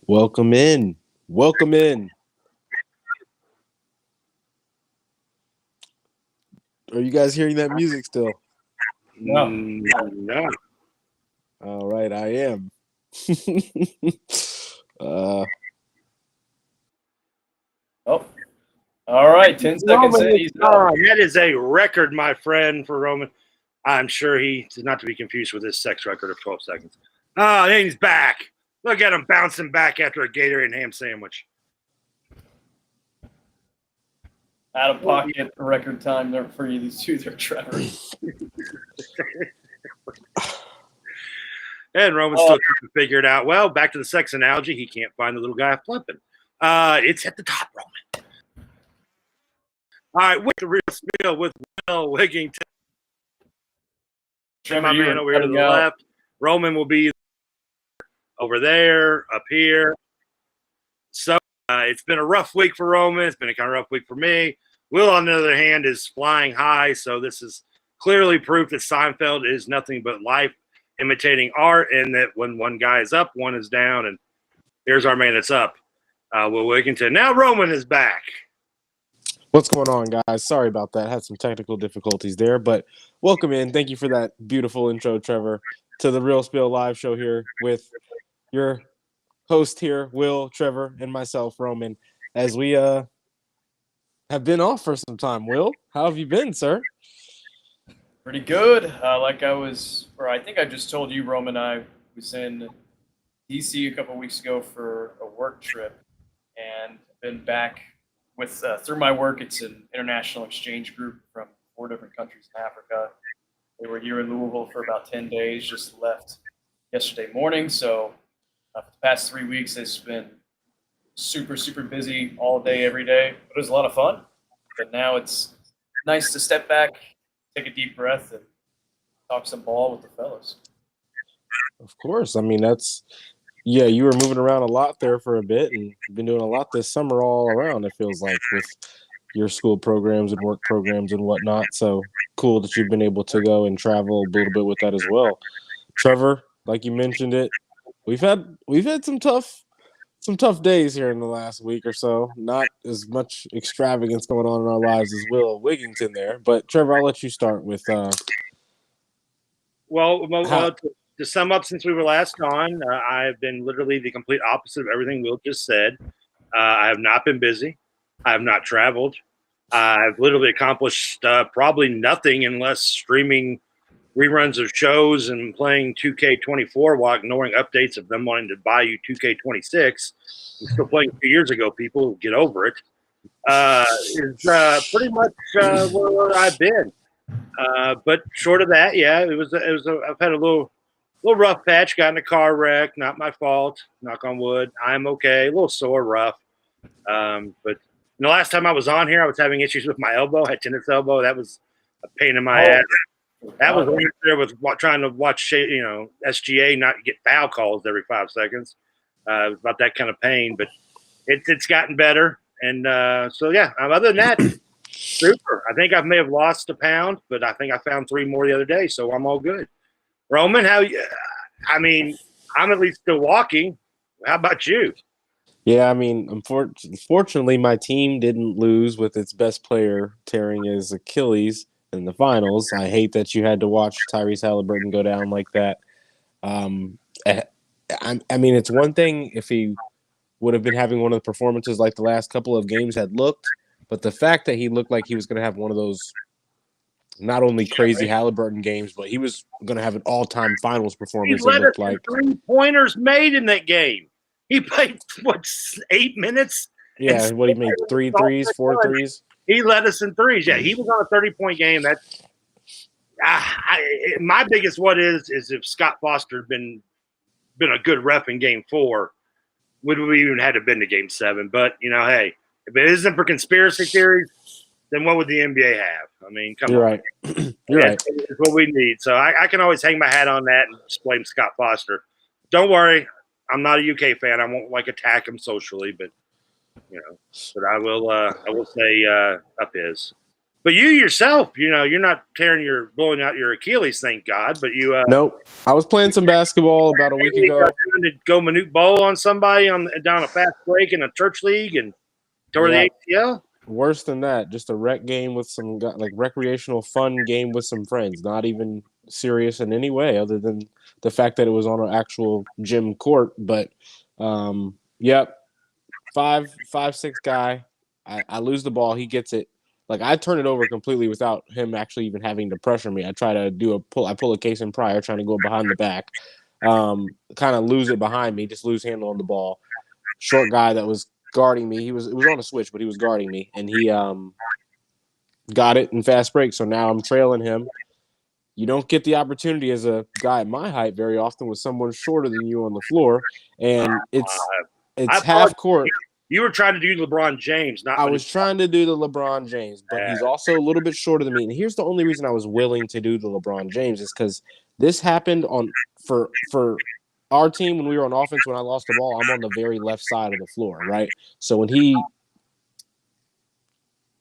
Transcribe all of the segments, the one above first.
Welcome in. Welcome in. Are you guys hearing that music still? No. No. All right, I am. Oh. All right, 10 seconds in. He's Roman, that is a record, my friend, for Roman. I'm sure he is not to be confused with his sex record of 12 seconds. Oh, he's back. Look at him bouncing back after a Gatorade and ham sandwich. out of pocket record time there for you, these two there, Trevor. And Roman's still trying to figure it out. Well, back to the sex analogy. He can't find the little guy flipping. It's at the top, Roman. All right, with the real spiel with Will Wigington. Trevor, My man over here to the left. Roman will be over there, up here. So it's been a rough week for Roman. It's been a kind of rough week for me. Will, on the other hand, is flying high. So this is clearly proof that Seinfeld is nothing but life imitating art, and that when one guy is up, one is down. And here's our man that's up, Will Wigington. Now Roman is back. What's going on, guys? Sorry about that. Had some technical difficulties there, but welcome in. Thank you for that beautiful intro, Trevor, to the Real Spiel live show here with your host here, Will, Trevor, and myself, Roman, as we have been off for some time. Will, how have you been, sir? Pretty good. I think I just told you, Roman, I was in DC a couple weeks ago for a work trip, and been back with through my work. It's an international exchange group from 4 different countries in Africa. They were here in Louisville for about 10 days, just left yesterday morning. So for the past 3 weeks, it's been super, super busy all day, every day. But it was a lot of fun. But now it's nice to step back, take a deep breath, and talk some ball with the fellas. Of course. I mean, you were moving around a lot there for a bit, and you've been doing a lot this summer all around, it feels like, with your school programs and work programs and whatnot. So cool that you've been able to go and travel a little bit with that as well. Trevor, like you mentioned it, we've had some tough days here in the last week or so. Not as much extravagance going on in our lives as Will Wigington there. But Trevor, I'll let you start with to sum up, since we were last on, I have been literally the complete opposite of everything Will just said. I have not been busy. I have not traveled. I've literally accomplished probably nothing unless streaming reruns of shows and playing 2K24 while ignoring updates of them wanting to buy you 2K26. I'm still playing 2 years ago, people. Get over it. Is pretty much where I've been. But short of that, yeah, I've had a little rough patch. Got in a car wreck. Not my fault. Knock on wood. I'm okay. A little sore, rough. But the last time I was on here, I was having issues with my elbow. I had tennis elbow. That was a pain in my ass. That was right there with trying to watch, SGA not get foul calls every 5 seconds. It was about that kind of pain, but it's gotten better. And so, yeah, other than that, super. I think I may have lost a pound, but I think I found 3 more the other day, so I'm all good. Roman, I'm at least still walking. How about you? Yeah, I mean, unfortunately, my team didn't lose with its best player tearing his Achilles in the finals. I hate that you had to watch Tyrese Halliburton go down like that. I mean, it's one thing if he would have been having one of the performances like the last couple of games had looked, but the fact that he looked like he was going to have one of those not only crazy Halliburton games, but he was going to have an all-time finals performance. He led it looked us like 3-pointers made in that game. He played 8 minutes. Yeah, what he made 3 threes, 4 threes. He led us in threes. Yeah, he was on a 30-point game. That's my biggest what is if Scott Foster had been a good ref in Game 4, would we even had to been to Game 7? But hey, if it isn't for conspiracy theories, then what would the NBA have? I mean, come on. Right. You're right. It's what we need. So I can always hang my hat on that and just blame Scott Foster. Don't worry, I'm not a UK fan. I won't attack him socially, but but I will say up his. But you yourself, you're not blowing out your Achilles, thank God. But you. Nope. I was playing some basketball about a week ago. Trying to go minute bowl on somebody down a fast break in a church league and tore the ACL. Worse than that, just a rec game with some recreational fun game with some friends. Not even serious in any way, other than the fact that it was on an actual gym court. But, yep, 5'6" guy. I lose the ball. He gets it. I turn it over completely without him actually even having to pressure me. I try to do I pull a case in prior, trying to go behind the back. Kind of lose it behind me, just lose handle on the ball. Short guy that was guarding me. It was on a switch, but he was guarding me, and he got it in fast break. So now I'm trailing him. You don't get the opportunity as a guy at my height very often with someone shorter than you on the floor, and it's half court. You were trying to do LeBron James, not. I was trying to do the LeBron James, but he's also a little bit shorter than me. And here's the only reason I was willing to do the LeBron James is because this happened for our team when we were on offense. When I lost the ball, I'm on the very left side of the floor, right? So when he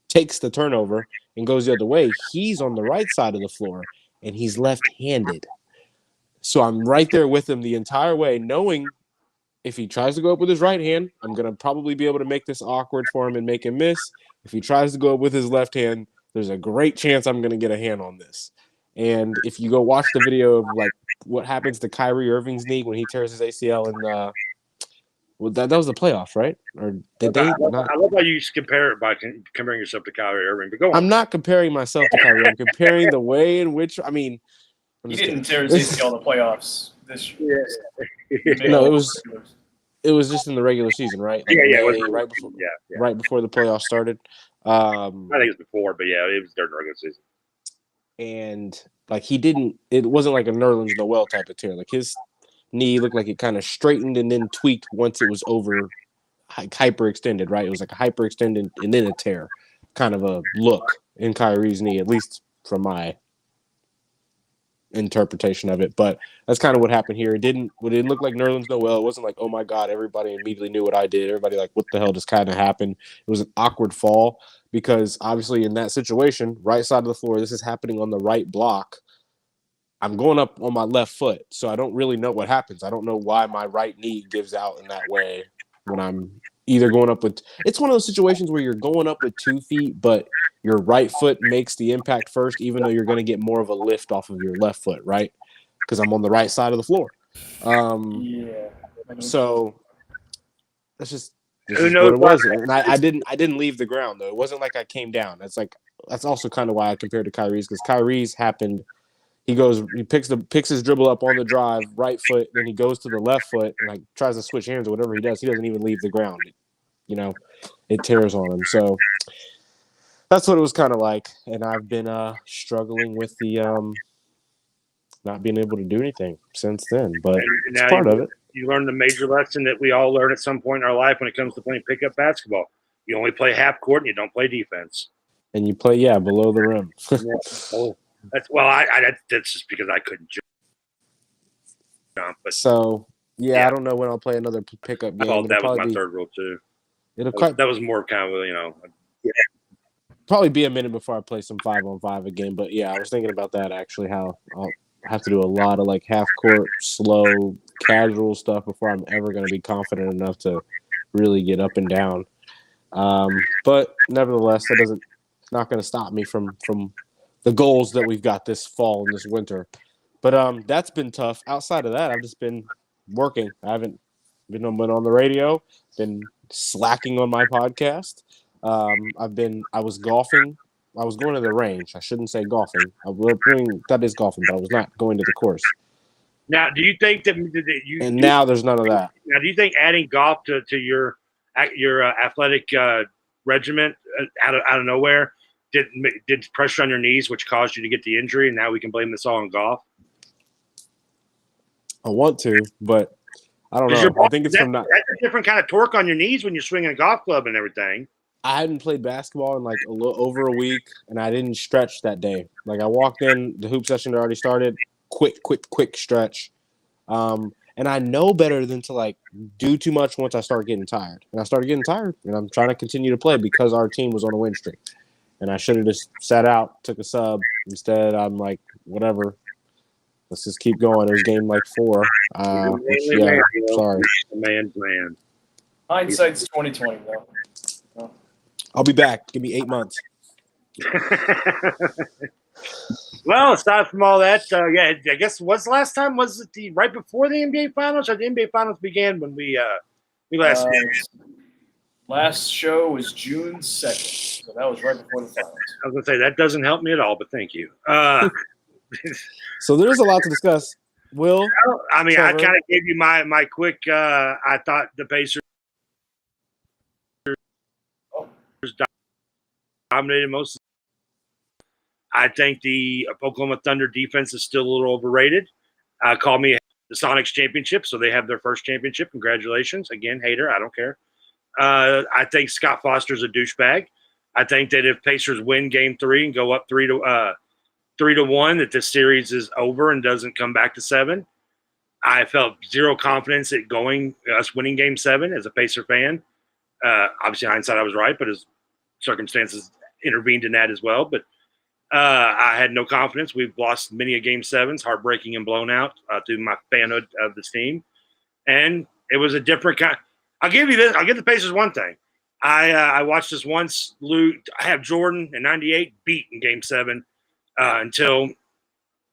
takes the turnover and goes the other way, he's on the right side of the floor, and he's left-handed. So I'm right there with him the entire way, knowing if he tries to go up with his right hand, I'm going to probably be able to make this awkward for him and make him miss. If he tries to go up with his left hand, there's a great chance I'm going to get a hand on this. And if you go watch the video of what happens to Kyrie Irving's knee when he tears his ACL, and that was the playoffs, right? Or did they not? I love how you compare it by comparing yourself to Kyrie Irving. But go on. I'm not comparing myself to Kyrie. I'm comparing the way in which he didn't tear his ACL in the playoffs this year. No, it was just in the regular season, right? Right before the playoffs started. I think it was before, but yeah, it was during the regular season. And it wasn't like a Nerlens Noel type of tear. His knee looked like it kind of straightened and then tweaked once it was over, hyperextended, right? It was like a hyperextended and then a tear kind of a look in Kyrie's knee, at least from my interpretation of it. But that's kind of what happened here. It didn't look like Nerlens Noel. It wasn't like, oh my God, everybody immediately knew what I did. Everybody what the hell just kind of happened? It was an awkward fall because obviously in that situation, right side of the floor, this is happening on the right block. I'm going up on my left foot, so I don't really know what happens. I don't know why my right knee gives out in that way when I'm either going up with – it's one of those situations where you're going up with 2 feet, but your right foot makes the impact first, even though you're going to get more of a lift off of your left foot, right? Because I'm on the right side of the floor. So that's just who knows what it was. And I didn't leave the ground, though. It wasn't like I came down. That's also kind of why I compared to Kyrie's, because Kyrie's happened – he picks his dribble up on the drive, right foot, then he goes to the left foot and tries to switch hands or whatever he does. He doesn't even leave the ground. It tears on him. So that's what it was kind of like. And I've been struggling with the not being able to do anything since then. But And it's now part of it. you learn the major lesson that we all learn at some point in our life when it comes to playing pickup basketball. You only play half court and you don't play defense. And you play, below the rim. Oh, that's just because I couldn't jump. But So I don't know when I'll play another pickup game. that was my third rule too. That was more kind of probably be a minute before I play some 5-on-5 again. But I was thinking about that actually. How I'll have to do a lot of like half court, slow, casual stuff before I'm ever going to be confident enough to really get up and down. But nevertheless, it's not going to stop me from the goals that we've got this fall and this winter. But that's been tough. Outside of that, I've just been working. I haven't been on the radio, been slacking on my podcast. I was golfing. I was going to the range. I shouldn't say golfing. That is golfing, but I was not going to the course. Now, do you think that you? And now there's none of that. Now, do you think adding golf to your athletic regiment out of nowhere did pressure on your knees, which caused you to get the injury, and now we can blame this all on golf? I want to, but I don't know. I think it's from not. That's a different kind of torque on your knees when you're swinging a golf club and everything. I hadn't played basketball in like over a week, and I didn't stretch that day. Like I walked in, the hoop session had already started. Quick stretch. And I know better than to like do too much once I start getting tired. And I started getting tired, and I'm trying to continue to play because our team was on a win streak. And I should have just sat out, took a sub. Instead, I'm like, whatever. Let's just keep going. It was game like 4. Sorry. Man. Hindsight's 2020, though. I'll be back. Give me 8 months. Well, aside from all that, I guess what's the last time? Was it right before the NBA Finals, or the NBA Finals began when we last? Last show was June 2nd, so that was right before the finals. I was gonna say that doesn't help me at all, but thank you. So there's a lot to discuss. Will, I mean, Trevor. I kind of gave you my quick. I thought the Pacers dominated most. I think the Oklahoma Thunder defense is still a little overrated. Call me the Sonics championship, so they have their first championship. Congratulations. Again, hater, I don't care. I think Scott Foster's a douchebag. I think that if Pacers win game 3 and go up 3-1, that this series is over and doesn't come back to 7. I felt zero confidence at us winning game 7 as a Pacer fan. Obviously, hindsight, I was right, but as circumstances intervened in that as well. But I had no confidence. We've lost many a game 7s, heartbreaking and blown out through my fanhood of this team. And it was a different kind. I'll give you this. I'll give the Pacers one thing. I watched this once. I have Jordan in '98 beat in game 7 until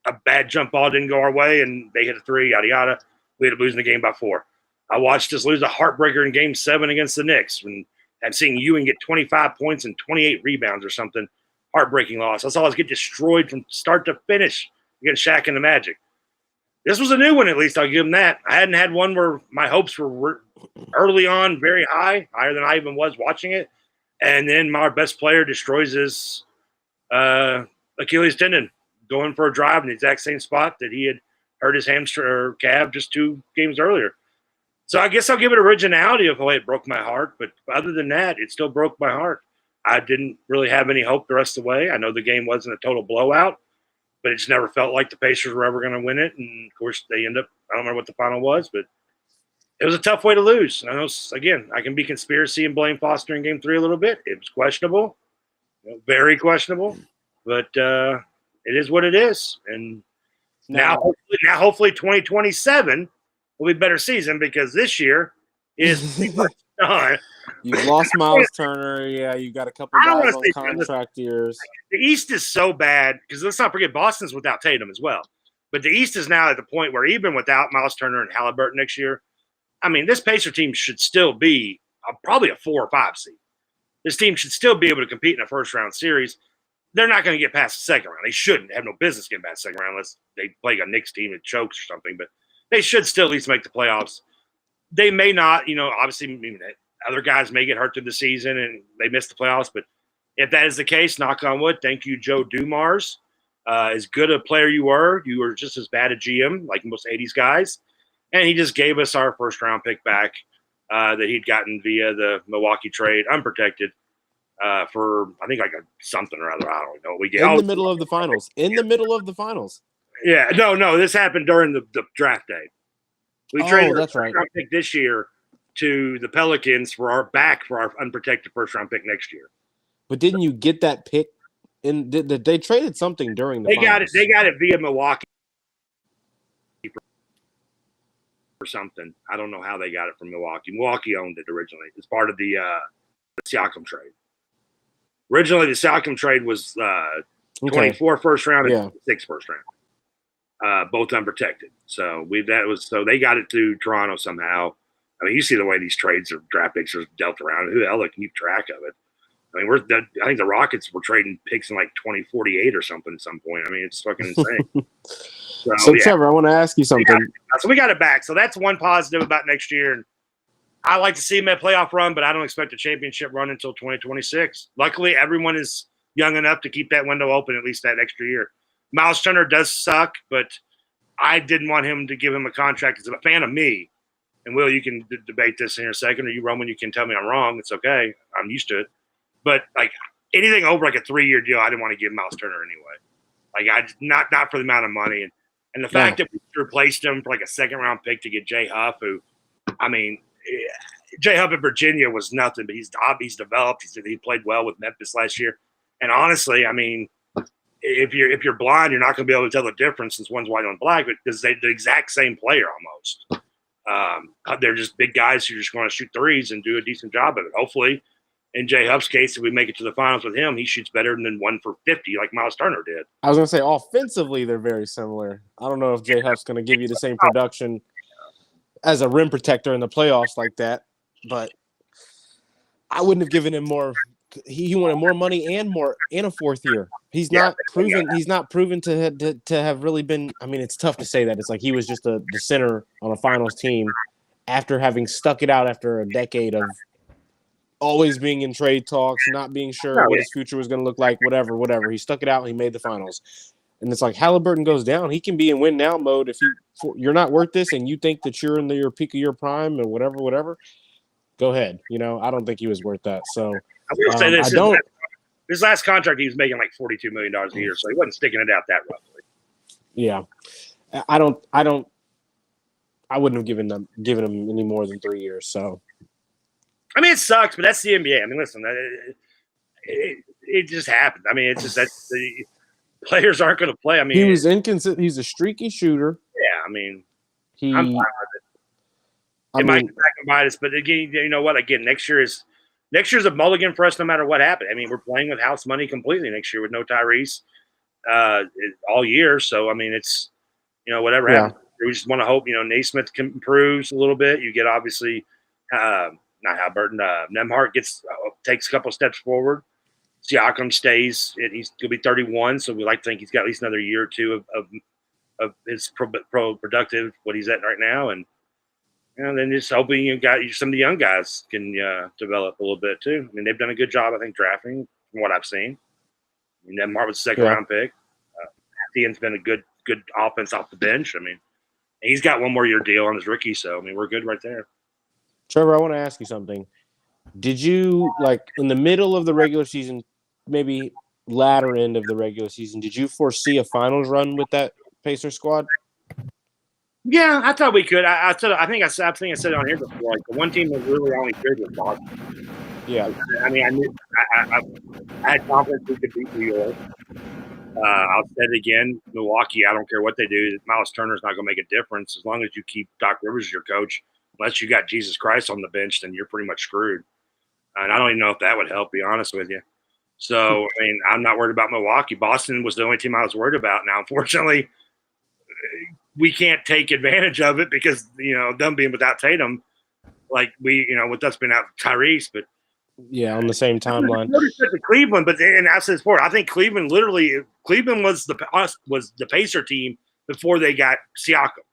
a bad jump ball didn't go our way and they hit a 3, yada, yada. We ended up losing the game by 4. I watched us lose a heartbreaker in game 7 against the Knicks and seeing Ewing get 25 points and 28 rebounds or something. Heartbreaking loss. I saw us get destroyed from start to finish against Shaq and the Magic. This was a new one, at least. I'll give them that. I hadn't had one where my hopes were early on very high, higher than I even was watching it. And then our best player destroys his Achilles tendon going for a drive in the exact same spot that he had hurt his hamstring or calf just 2 games earlier. So I guess I'll give it originality of the way it broke my heart. But other than that, it still broke my heart. I didn't really have any hope the rest of the way. I know the game wasn't a total blowout, but it just never felt like the Pacers were ever going to win it. And, of course, they end up – I don't remember what the final was, but it was a tough way to lose. I know, again, I can be conspiracy and blame Foster in game 3 a little bit. It was questionable, very questionable, but it is what it is. And now hopefully 2027 will be a better season because this year is pretty much done. You've lost Miles Turner. Yeah, you got a couple guys on contract years. The East is so bad because let's not forget Boston's without Tatum as well. But the East is now at the point where even without Miles Turner and Halliburton next year, I mean, this Pacer team should still be probably a 4 or 5 seed. This team should still be able to compete in a first-round series. They're not going to get past the second round. They shouldn't have no business getting past the second round unless they play a Knicks team that chokes or something. But they should still at least make the playoffs. They may not, obviously, other guys may get hurt through the season and they miss the playoffs. But if that is the case, knock on wood, thank you, Joe Dumars. As good a player you were just as bad a GM, like most 80s guys. And he just gave us our first-round pick back that he'd gotten via the Milwaukee trade, unprotected, for, I think, like something or other. I don't know what we get. In the middle of the finals. In the middle of the finals. Yeah, no, this happened during the draft day. We traded our first-round pick this year to the Pelicans for our unprotected first-round pick next year. But didn't you get that pick? They traded something during the finals. They got it via Milwaukee or something. I don't know how they got it from Milwaukee. Milwaukee owned it originally. It's part of the Siakam trade. Originally, the Siakam trade was 24 first round and 6 first round, both unprotected. So they got it to Toronto somehow. I mean, you see the way these trades or draft picks are dealt around. Who the hell can keep track of it? I mean, I think the Rockets were trading picks in like 2048 or something at some point. I mean, it's fucking insane. So Trevor, I want to ask you something. We got it back. So that's one positive about next year. And I like to see him at a playoff run, but I don't expect a championship run until 2026. Luckily, everyone is young enough to keep that window open at least that extra year. Miles Turner does suck, but I didn't want him to give him a contract as a fan of me. And Will, you can debate this in a second, or you, Roman, you can tell me I'm wrong. It's okay. I'm used to it. But like anything over like a 3-year deal, I didn't want to give Miles Turner anyway. Like not for the amount of money, and the fact that we replaced him for like a second-round pick to get Jay Huff, who, I mean, Jay Huff in Virginia was nothing, but he's developed. He played well with Memphis last year, and honestly, I mean, if you're blind, you're not going to be able to tell the difference since one's white and black, because they're the exact same player almost. They're just big guys who are just going to shoot threes and do a decent job of it. Hopefully, in Jay Huff's case, if we make it to the finals with him, he shoots better than 1 for 50 like Miles Turner did. I was going to say, offensively, they're very similar. I don't know if Jay Huff's going to give you the same production as a rim protector in the playoffs like that, but I wouldn't have given him more. He wanted more money and a fourth year. He's not proven to have really been. I mean, it's tough to say that. It's like he was just the center on a finals team after having stuck it out after a decade of always being in trade talks, not being sure what his future was going to look like, whatever. He stuck it out and he made the finals. And it's like Halliburton goes down. He can be in win now mode if you're not worth this and you think that you're in your peak of your prime and whatever. Go ahead. You know, I don't think he was worth that. So I will say this: his last contract, he was making like $42 million a year, so he wasn't sticking it out that roughly. Yeah, I wouldn't have given him any more than 3 years. So. I mean, it sucks, but that's the NBA. I mean, listen, it just happened. I mean, it's just that the players aren't going to play. I mean, he was inconsistent. He's a streaky shooter. Yeah, I mean, I'm fine with it. It might come back and bite us, but again, you know what? Again, next year's a mulligan for us, no matter what happened. I mean, we're playing with house money completely next year with no Tyrese all year. So I mean, it's whatever happens. We just want to hope Naismith improves a little bit. You get obviously. Not Halliburton. Nembhard takes a couple steps forward. Siakam stays. He's going to be 31, so we like to think he's got at least another year or two of his productive what he's at right now, and then just hoping some of the young guys can develop a little bit too. I mean, they've done a good job, I think, drafting from what I've seen. I mean, Nembhard was a second-round pick. Ian's been a good offense off the bench. I mean, he's got one more year deal on his rookie, so I mean, we're good right there. Trevor, I want to ask you something. Did you, like, in the middle of the regular season, maybe latter end of the regular season, did you foresee a finals run with that Pacer squad? Yeah, I thought we could. I think I said it on here before. Like, the one team that really only good was Boston. Yeah. I mean, I had confidence we could beat New York. I'll say it again, Milwaukee, I don't care what they do. Miles Turner's not going to make a difference as long as you keep Doc Rivers as your coach. Unless you got Jesus Christ on the bench, then you're pretty much screwed. And I don't even know if that would help, be honest with you. So, I mean, I'm not worried about Milwaukee. Boston was the only team I was worried about. Now, unfortunately, we can't take advantage of it because, them being without Tatum, like with us being out Tyrese. But yeah, on the same timeline. Cleveland, and I said before, I think Cleveland was the Pacer team before they got Siakam.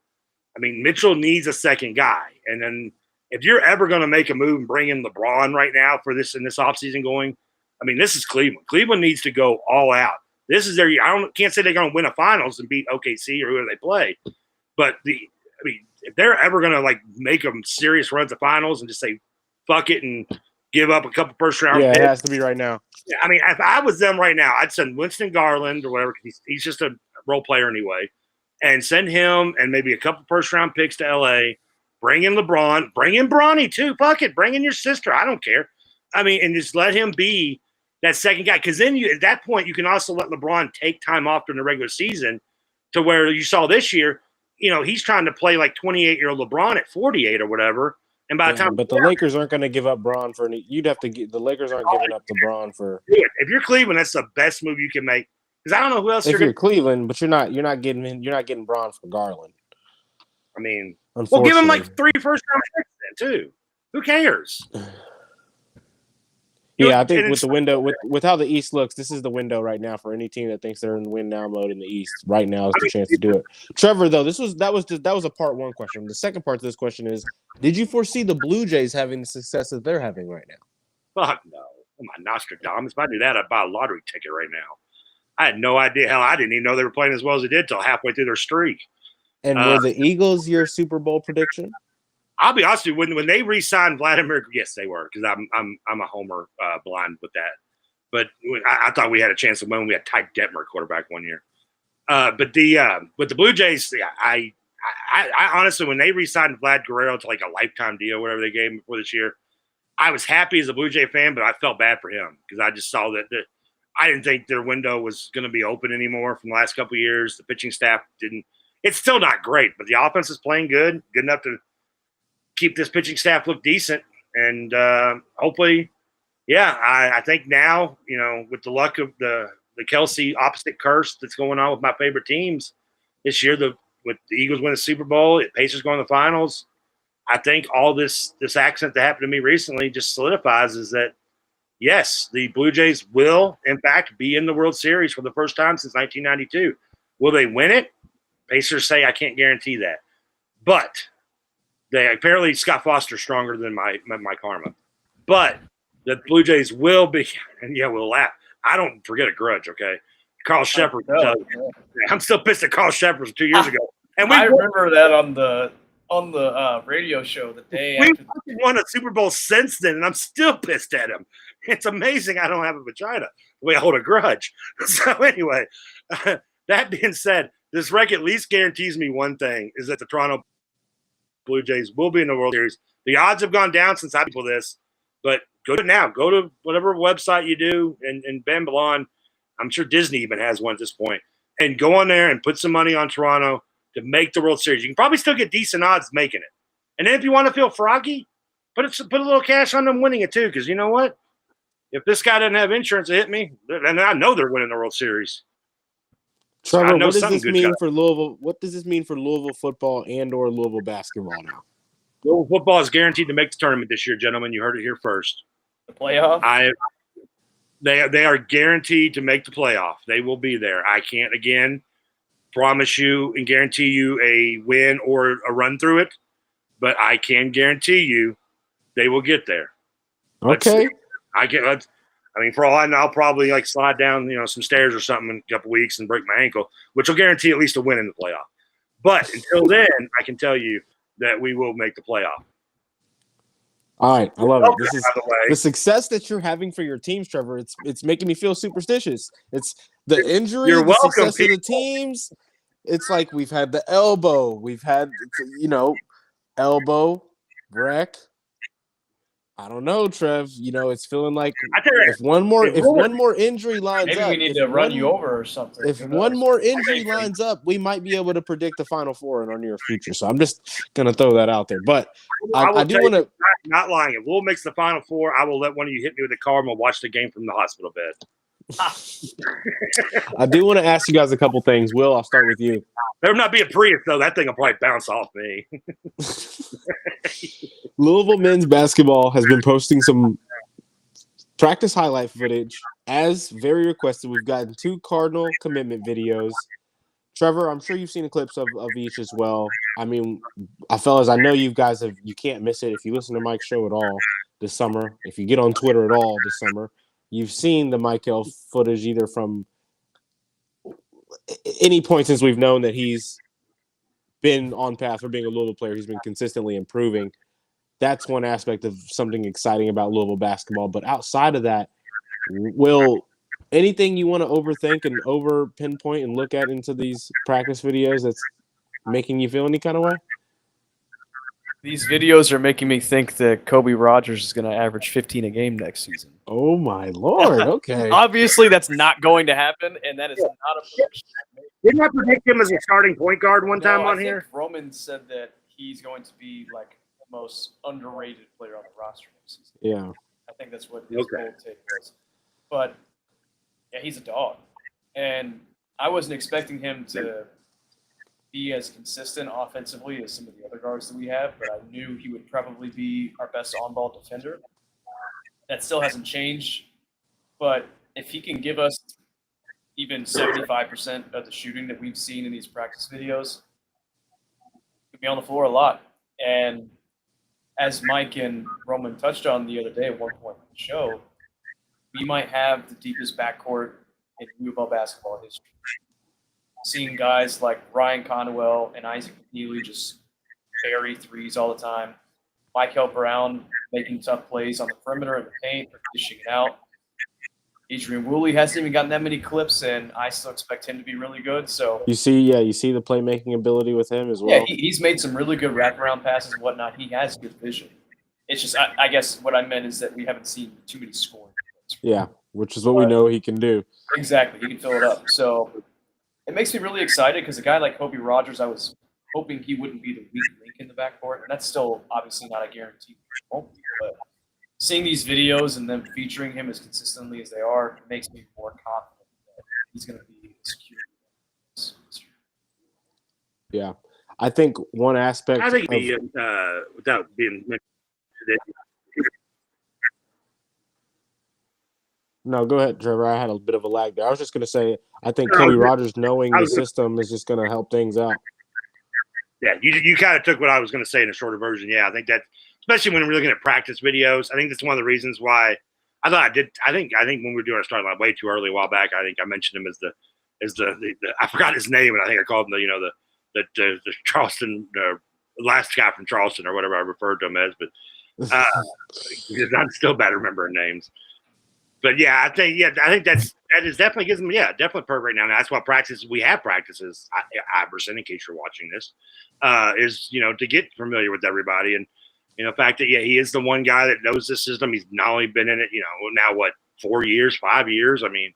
I mean, Mitchell needs a second guy. And then if you're ever going to make a move and bring in LeBron right now for this offseason going, I mean, this is Cleveland. Cleveland needs to go all out. This is their year. Can't say they're going to win a finals and beat OKC or whoever they play, but if they're ever going to like make them serious runs of finals and just say fuck it and give up a couple first round, it has to be right now. I mean, if I was them right now, I'd send Winston Garland or whatever. He's just a role player anyway, and send him and maybe a couple first round picks to LA. Bring in LeBron. Bring in Bronny too. Fuck it. Bring in your sister. I don't care. I mean, and just let him be that second guy. Because then at that point, you can also let LeBron take time off during the regular season to where you saw this year, he's trying to play like 28-year-old LeBron at 48 or whatever. And by the time, but the Lakers aren't going to give up Braun for any. You'd have to get the Lakers aren't giving up the Braun for. If you're Cleveland, that's the best move you can make. Because I don't know who else. If you're Cleveland, but you're not getting Braun for Garland. I mean, we'll give him like 3 first-round picks then too. Who cares? Yeah, I think with the window, with how the East looks, this is the window right now for any team that thinks they're in win now mode in the East. Right now is the chance to do it. Trevor, though, that was a part one question. The second part to this question is: did you foresee the Blue Jays having the success that they're having right now? Fuck no. Oh my Nostradamus! If I knew that, I'd buy a lottery ticket right now. I had no idea. Hell, I didn't even know they were playing as well as they did till halfway through their streak. And were the Eagles your Super Bowl prediction? I'll be honest with you. When they re-signed Vladimir, yes, they were, because I'm a homer blind with that. But I thought we had a chance to win. We had Ty Detmer quarterback one year. But with the Blue Jays, I honestly, when they re-signed Vlad Guerrero to like a lifetime deal, whatever they gave him before this year, I was happy as a Blue Jay fan, but I felt bad for him because I just saw that I didn't think their window was going to be open anymore from the last couple of years. The pitching staff didn't. It's still not great, but the offense is playing good enough to keep this pitching staff look decent. And hopefully, I think now, with the luck of the Kelsey opposite curse that's going on with my favorite teams this year, with the Eagles win the Super Bowl, Pacers going to the finals, I think all this accident that happened to me recently just solidifies is that, yes, the Blue Jays will, in fact, be in the World Series for the first time since 1992. Will they win it? Pacers say I can't guarantee that. But apparently Scott Foster's stronger than my karma. But the Blue Jays will be, and we'll laugh. I don't forget a grudge, okay? Carl Shepard. I'm still pissed at Carl Shepard 2 years ago. And I remember that on the radio show the day after. We've won a Super Bowl since then, and I'm still pissed at him. It's amazing I don't have a vagina the way I hold a grudge. So anyway, that being said, this wreck at least guarantees me one thing, is that the Toronto Blue Jays will be in the World Series. The odds have gone down since I people this, but go to now. Go to whatever website you do, and Ben Ballon, I'm sure Disney even has one at this point, and go on there and put some money on Toronto to make the World Series. You can probably still get decent odds making it. And then if you want to feel froggy, put a little cash on them winning it too, because you know what? If this guy doesn't have insurance to hit me, then I know they're winning the World Series. Trevor, what does this mean for Louisville? What does this mean for Louisville football and/or Louisville basketball now? Louisville football is guaranteed to make the tournament this year, gentlemen. You heard it here first. The playoff? They are guaranteed to make the playoff. They will be there. I can't, again, promise you and guarantee you a win or a run through it, but I can guarantee you they will get there. Okay. For all I know, I'll probably slide down, some stairs or something in a couple weeks and break my ankle, which will guarantee at least a win in the playoff. But until then, I can tell you that we will make the playoff. All right, I love it. This is the success that you're having for your teams, Trevor. It's making me feel superstitious. It's the injury, the success of the teams. It's like we've had the elbow, we've had elbow, wreck. I don't know, Trev. It's feeling like if one more injury lines up, maybe we need to run you over or something. If one more injury lines up, we might be able to predict the Final Four in our near future. So I'm just gonna throw that out there. But I do want to not lying. If Will makes the Final Four, I will let one of you hit me with a car and we'll watch the game from the hospital bed. I do want to ask you guys a couple things. Will, I'll start with you. There will not be a Prius though. That thing will probably bounce off me. Louisville men's basketball has been posting some practice highlight footage. As very requested, we've gotten 2 Cardinal commitment videos. Trevor, I'm sure you've seen clips of each as well. I mean, fellas, I know you guys you can't miss it if you listen to Mike's show at all this summer, if you get on Twitter at all this summer. you've seen the Michael footage either from any point since we've known that he's been on path for being a Louisville player. He's been consistently improving. That's one aspect of something exciting about Louisville basketball. But outside of that, will anything you want to overthink and over pinpoint and look at into these practice videos that's making you feel any kind of way? These videos are making me think that Kobe Rogers is going to average 15 a game next season. Oh my Lord! Okay. Obviously, that's not going to happen, and that is not a prediction. Didn't I predict him as a starting point guard one time No, on I here? think Roman said that he's going to be like the most underrated player on the roster next season. Yeah. I think that's what his bold take was. But yeah, he's a dog, and I wasn't expecting him to be as consistent offensively as some of the other guards that we have, but I knew he would probably be our best on-ball defender. That still hasn't changed, but if he can give us even 75% of the shooting that we've seen in these practice videos, he'll be on the floor a lot. And as Mike and Roman touched on the other day at one point in the show, we might have the deepest backcourt in U of L basketball history. Seeing guys like Ryan Conwell and Isaac McNeely just bury threes all the time. Michael Brown making tough plays on the perimeter and the paint or dishing it out. Adrian Woolley hasn't even gotten that many clips, and I still expect him to be really good. So you see the playmaking ability with him as well. Yeah, he's made some really good wraparound passes and whatnot. He has good vision. It's just, I guess what I meant is that we haven't seen too many scoring. Yeah, which is what we know he can do. Exactly, he can fill it up. So it makes me really excited because a guy like Kobe Rogers, I was hoping he wouldn't be the weak link in the backcourt, and that's still obviously not a guarantee. But seeing these videos and them featuring him as consistently as they are makes me more confident that he's going to be secure. Yeah, I think one aspect. I think without being mentioned. No, go ahead, Trevor. I had a bit of a lag there. I was just going to say, I think Kobe Rogers knowing the system is just going to help things out. Yeah, you kind of took what I was going to say in a shorter version. Yeah, I think that, especially when we're looking at practice videos, I think that's one of the reasons why I thought I did. I think when we were doing our start line way too early a while back, I think I mentioned him as the I forgot his name, and I think I called him the Charleston last guy from Charleston or whatever I referred to him as, but I'm still bad at remembering names. But yeah, I think that is definitely gives them definitely perfect right now. And that's why we have practices. Iverson, in case you're watching this, is to get familiar with everybody, and the fact that he is the one guy that knows the system. He's not only been in it now 4 years, 5 years. I mean,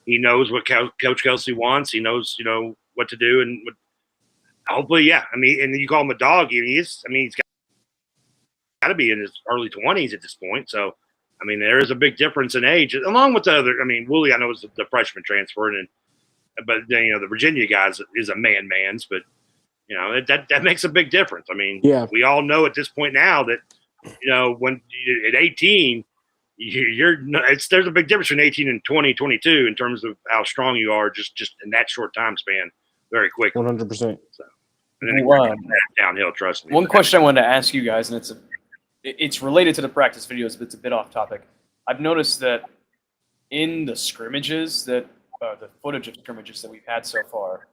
he knows what Coach Kelsey wants. He knows what to do, and hopefully I mean, and you call him a dog. He's got to be in his early 20s at this point. So. I mean, there is a big difference in age, along with the other. I mean, Woolley, I know, is the freshman transfer, but the Virginia guys is a man's, but that makes a big difference. I mean, we all know at this point now that when at 18, there's a big difference between 18 and 20, 22 in terms of how strong you are just in that short time span, very quickly. 100%. So, and then downhill, trust me. One question I wanted to ask you guys, and it's related to the practice videos, but it's a bit off topic. I've noticed that in the scrimmages the footage of scrimmages that we've had so far,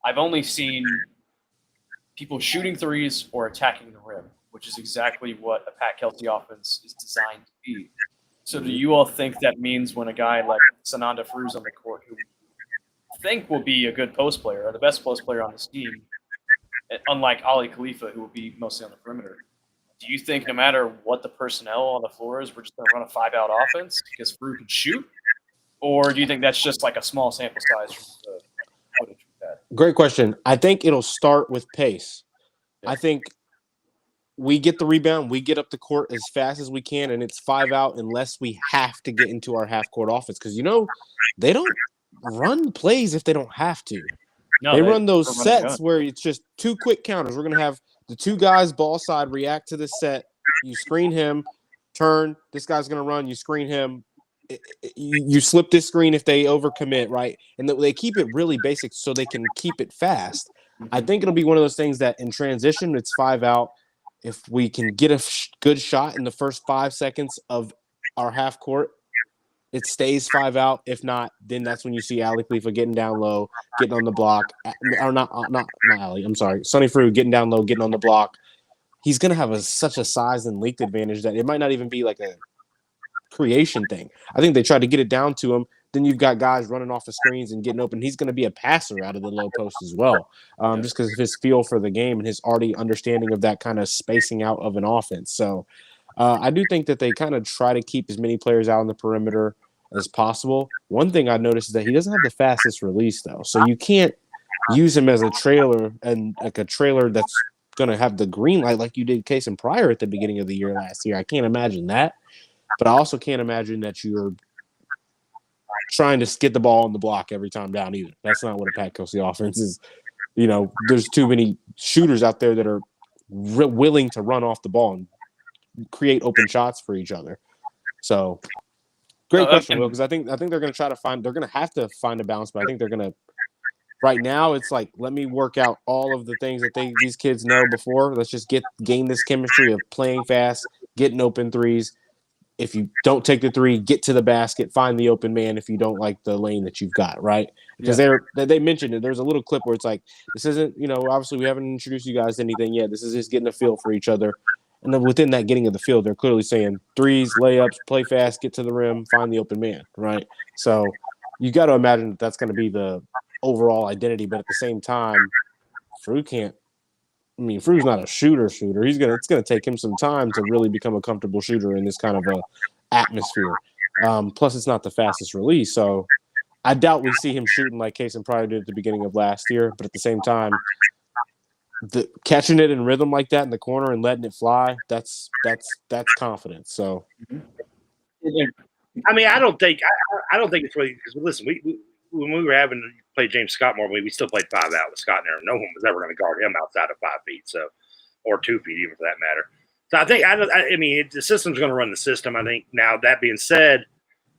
I've only seen people shooting threes or attacking the rim, which is exactly what a Pat Kelsey offense is designed to be. So do you all think that means when a guy like Sananda Fru's on the court, who I think will be a good post player, or the best post player on this team, unlike Ali Khalifa, who will be mostly on the perimeter, do you think no matter what the personnel on the floor is, we're just going to run a 5-out offense because Fru can shoot? Or do you think that's just like a small sample size from the footage we've had? Great question. I think it'll start with pace. Yeah. I think we get the rebound, we get up the court as fast as we can, and it's 5-out unless we have to get into our half-court offense. Because, they don't run plays if they don't have to. No, they run those sets where it's just 2 quick counters. We're going to have the 2 guys ball side react to the set. You screen him, turn. This guy's going to run. You screen him. You slip this screen if they overcommit, right? And they keep it really basic so they can keep it fast. I think it'll be one of those things that in transition, it's 5-out. If we can get a good shot in the first 5 seconds of our half court, it stays 5 out. If not, then that's when you see Ali Khalifa getting down low, getting on the block. Or not Ali. I'm sorry, Sonny Frew getting down low, getting on the block. He's gonna have such a size and length advantage that it might not even be like a creation thing. I think they tried to get it down to him. Then you've got guys running off the screens and getting open. He's going to be a passer out of the low post as well, just because of his feel for the game and his already understanding of that kind of spacing out of an offense. So I do think that they kind of try to keep as many players out on the perimeter as possible. One thing I noticed is that he doesn't have the fastest release, though. So you can't use him as a trailer and like a trailer that's going to have the green light like you did Case and Pryor at the beginning of the year last year. I can't imagine that. But I also can't imagine that you're trying to get the ball on the block every time down either. That's not what a Pat Kelsey offense is. You know, there's too many shooters out there that are willing to run off the ball and create open shots for each other. So, great question, Will, because I think they're going to try to find – they're going to have to find a balance, but I think they're going to – right now it's like, let me work out all of the things that these kids know before. Let's just gain this chemistry of playing fast, getting open threes. If you don't take the three, get to the basket, find the open man if you don't like the lane that you've got, right? Because they mentioned it. There's a little clip where it's like, this isn't, obviously we haven't introduced you guys to anything yet. This is just getting a feel for each other. And then within that getting of the field, they're clearly saying threes, layups, play fast, get to the rim, find the open man, right? So you got to imagine that's going to be the overall identity. But at the same time, Frew's not a shooter. It's gonna take him some time to really become a comfortable shooter in this kind of a atmosphere. Plus, it's not the fastest release, so I doubt we see him shooting like Case and Pryor did at the beginning of last year. But at the same time, catching it in rhythm like that in the corner and letting it fly, that's confidence. So, I mean, I don't think it's really because listen, when we were having to play James Scott more, we still played 5 out with Scott in there. No one was ever going to guard him outside of 5 feet, or 2 feet even for that matter. So I think the system's going to run the system. I think now that being said,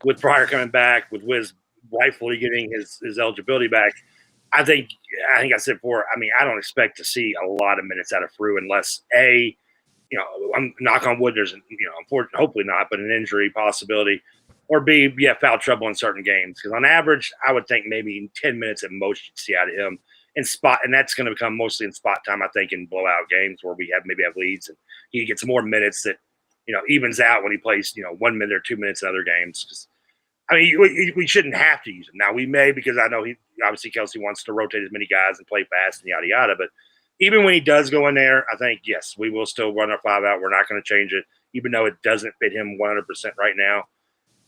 with Pryor coming back, with Wiz rightfully getting his eligibility back, I think I said before. I mean, I don't expect to see a lot of minutes out of Frew unless I'm knock on wood. There's unfortunately, hopefully not, but an injury possibility. Or B, foul trouble in certain games. Because on average, I would think maybe 10 minutes at most you'd see out of him in spot. And that's going to become mostly in spot time, I think, in blowout games where we have leads. And he gets more minutes that, evens out when he plays, 1 minute or 2 minutes in other games. 'Cause, I mean, we shouldn't have to use him. Now, we may because I know obviously Kelsey wants to rotate as many guys and play fast and yada, yada. But even when he does go in there, I think, yes, we will still run our 5 out. We're not going to change it, even though it doesn't fit him 100% right now.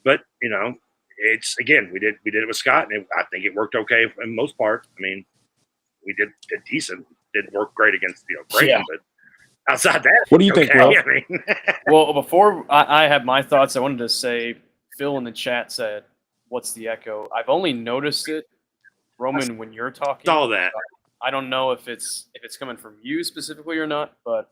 But it's again, we did it with Scott, and I think it worked okay for the most part. I mean, we did decent. Didn't work great against Creighton, but outside that, what do you think, Will? I mean, well, before I have my thoughts, I wanted to say Phil in the chat said, "What's the echo?" I've only noticed it, Roman, when you're talking. Saw that. I don't know if it's coming from you specifically or not, but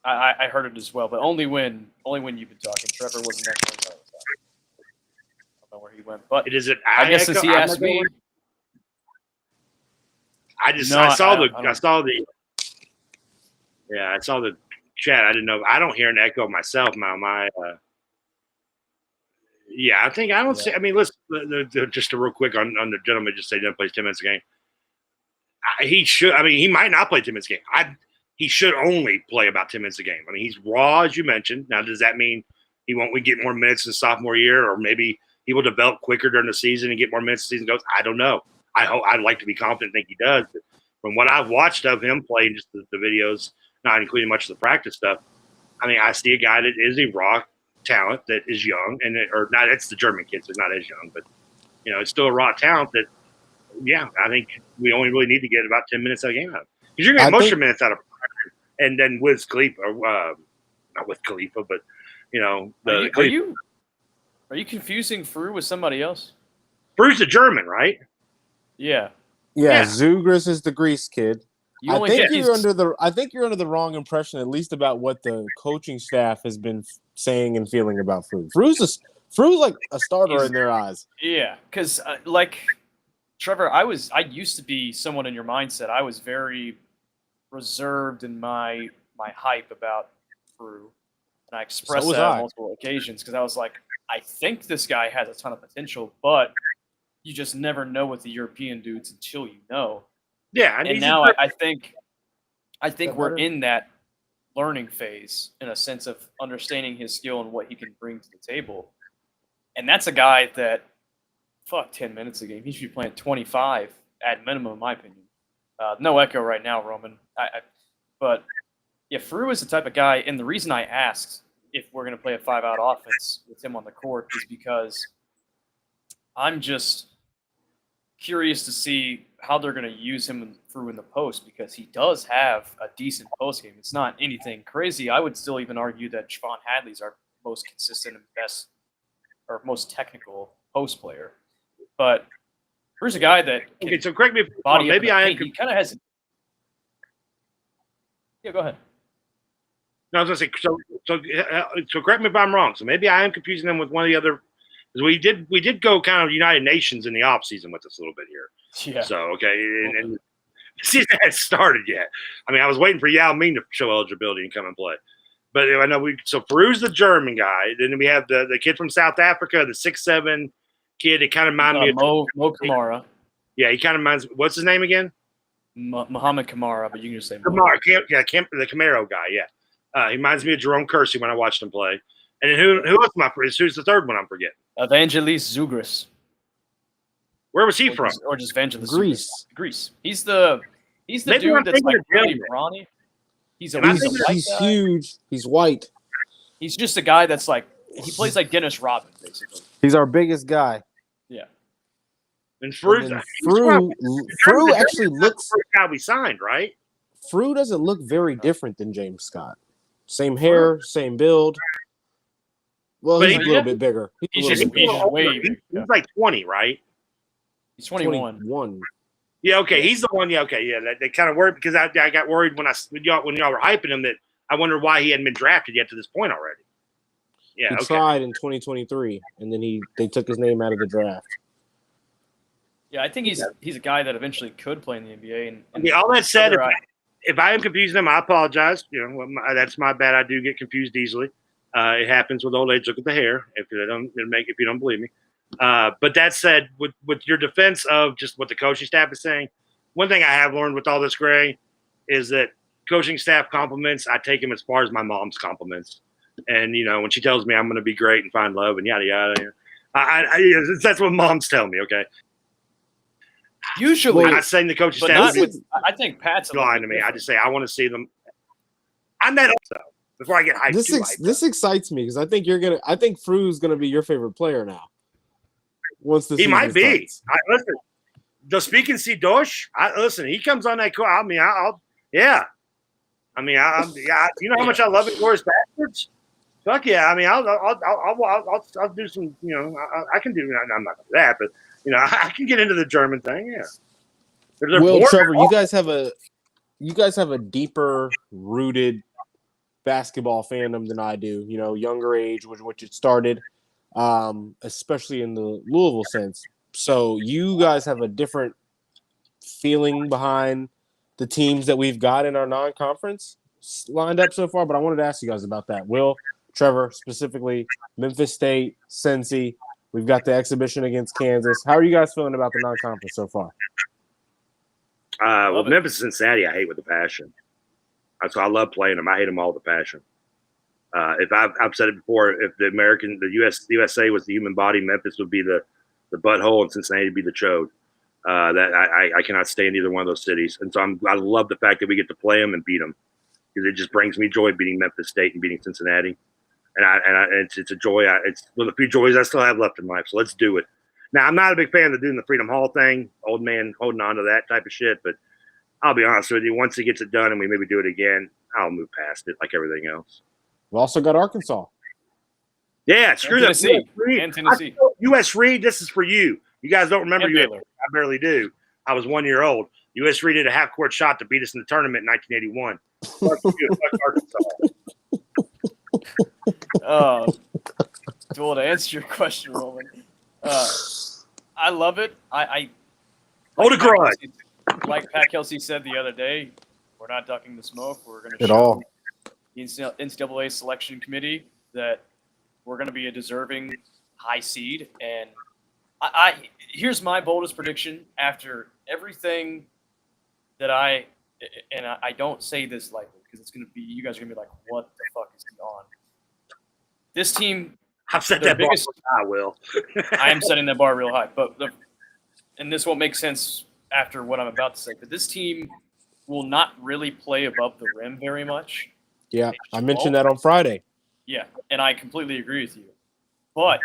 I heard it as well, but only when you've been talking. Trevor wasn't echoing. I don't know where he went, but I guess since he asked me, I saw the chat. I didn't know. I don't hear an echo myself. I don't see. I mean, let's just real quick on the gentleman just say he doesn't play 10 minutes a game. He should. I mean, he might not play 10 minutes a game. He should only play about 10 minutes a game. I mean, he's raw, as you mentioned. Now, does that mean he won't get more minutes in sophomore year, or maybe he will develop quicker during the season and get more minutes as the season goes? I don't know. I'd like to be confident, think he does. But from what I've watched of him play, just the videos, not including much of the practice stuff, I mean, I see a guy that is a raw talent that is young, or not. It's the German kids, so not as young, but it's still a raw talent that. Yeah, I think we only really need to get about 10 minutes a game out of him. Because you're going to get most of your minutes out of him. And then with Khalifa, not with Khalifa, but, are you confusing Frew with somebody else? Frew's a German, right? Yeah. Yeah, Zugris is the Greece kid. I think you're under the wrong impression, at least about what the coaching staff has been saying and feeling about Frew. Frew's like a starter in their eyes. Yeah, because Trevor, I used to be someone in your mindset. I was very reserved in my hype about Frew, and I expressed that on multiple occasions because I was like, I think this guy has a ton of potential, but you just never know with the European dudes until you know. Yeah, And now I think we're in that learning phase in a sense of understanding his skill and what he can bring to the table. And that's a guy that, 10 minutes a game. He should be playing 25 at minimum, in my opinion. No echo right now, Roman. But yeah, Frew is the type of guy, and the reason I asked if we're going to play a 5-out offense with him on the court is because I'm just curious to see how they're going to use him through in the post, because he does have a decent post game. It's not anything crazy. I would still even argue that Javon Hadley's our most consistent and best or most technical post player. But here's a guy that can okay. So correct me if body maybe I am. He kind of has. Yeah, go ahead. No, I was gonna say so. Correct me if I'm wrong. So maybe I am confusing them with one of the other. Because we did go kind of United Nations in the off season with us a little bit here. Yeah. So okay, and the season hadn't started yet. I mean, I was waiting for Yao Ming to show eligibility and come and play. But I know so Peru's the German guy. Then we have the kid from South Africa, the 6'7" kid. It kind of reminds me of Mo Kamara. Yeah, he kind of reminds. What's his name again? Muhammad Kamara, but you can just say Kamara. The Camaro guy. Yeah, he reminds me of Jerome Kersey when I watched him play. And then who else am I? Who's the third one I'm forgetting? Evangelis Zugris. Where was he from? Or just Evangelis Greece. Greece. He's the Maybe dude I'm that's like thinking of really German. brawny. He's He's huge. He's white. He's just a guy that's like, he plays like Dennis Rodman, basically. He's our biggest guy. Yeah. And Frew actually looks. How we signed, right? Frew doesn't look very different than James Scott. Same hair, same build. Well, he's a little bit bigger. He's like 20, right? He's 21. 21. Yeah, okay. He's the one. Yeah, okay. Yeah, they kind of worried because I got worried when y'all were hyping him that I wondered why he hadn't been drafted yet to this point already. Yeah, he tried in 2023, and then they took his name out of the draft. Yeah, I think he's a guy that eventually could play in the NBA. And all that said, if I am confusing them, I apologize. That's my bad. I do get confused easily. It happens with old age. Look at the hair. If you don't believe me. But that said, with your defense of just what the coaching staff is saying, one thing I have learned with all this, Gray, is that coaching staff compliments, I take them as far as my mom's compliments. And, when she tells me I'm going to be great and find love and yada, yada, that's what moms tell me, okay? Usually. I'm not saying the coaching staff I think Pat's lying to me. I just say I want to see them. I'm that also. Before I get hyped. This excites me because I think Frew's gonna be your favorite player now. He might be. Listen, the speak and see Dosh. Listen, he comes on that court. I mean, yeah. I mean, you know how much I love Inglourious Basterds? Fuck yeah. I mean, I'll do some. I can do. I'm not gonna do that, but I can get into the German thing. Yeah. Will, Trevor, you guys have a deeper rooted basketball fandom than I do. Younger age, which it started, especially in the Louisville sense. So you guys have a different feeling behind the teams that we've got in our non-conference lined up so far. But I wanted to ask you guys about that. Will, Trevor, specifically Memphis State, Cincy. We've got the exhibition against Kansas. How are you guys feeling about the non-conference so far? Well, Memphis and Cincinnati, I hate with a passion. So I love playing them. I hate them all with a passion. If I've said it before, if the USA was the human body, Memphis would be the butthole, and Cincinnati would be the chode. That I cannot stand either one of those cities, and so I love the fact that we get to play them and beat them, because it just brings me joy beating Memphis State and beating Cincinnati, and it's a joy. It's one of the few joys I still have left in life. So let's do it. Now I'm not a big fan of doing the Freedom Hall thing, old man holding on to that type of shit, but I'll be honest with you, once he gets it done and we maybe do it again, I'll move past it like everything else. We also got Arkansas. Yeah, screw that. Tennessee. U.S. Reed, this is for you. You guys don't remember you. I barely do. I was 1 year old. U.S. Reed did a half-court shot to beat us in the tournament in 1981. Fuck Arkansas. Well, to answer your question, Roman, I love it. I hold a grudge. Like Pat Kelsey said the other day, we're not ducking the smoke. We're going to show the NCAA selection committee that we're going to be a deserving high seed. And I here's my boldest prediction after everything that I don't say this lightly because it's gonna be you guys are gonna be like, what the fuck is he on? This team, I've set their that bar biggest. high, Will. I am setting that bar real high, and this won't make sense after what I'm about to say. But this team will not really play above the rim very much. Yeah, I mentioned that on Friday. Yeah, and I completely agree with you. But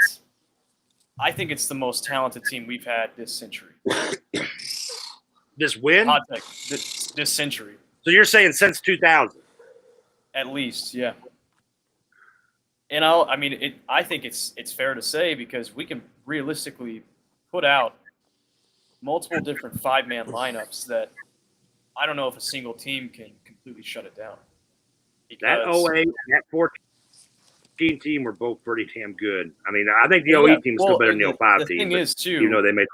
I think it's the most talented team we've had this century. This win? Hot take, this century, So you're saying since 2000? at least, yeah. And I think it's fair to say because we can realistically put out multiple different 5-man lineups that I don't know if a single team can completely shut it down. That Because- 08 and that 14 team were both pretty damn good. I mean, I think the Yeah, 08 team is still well, better than the 05 the team. thing but is, too, you know they made.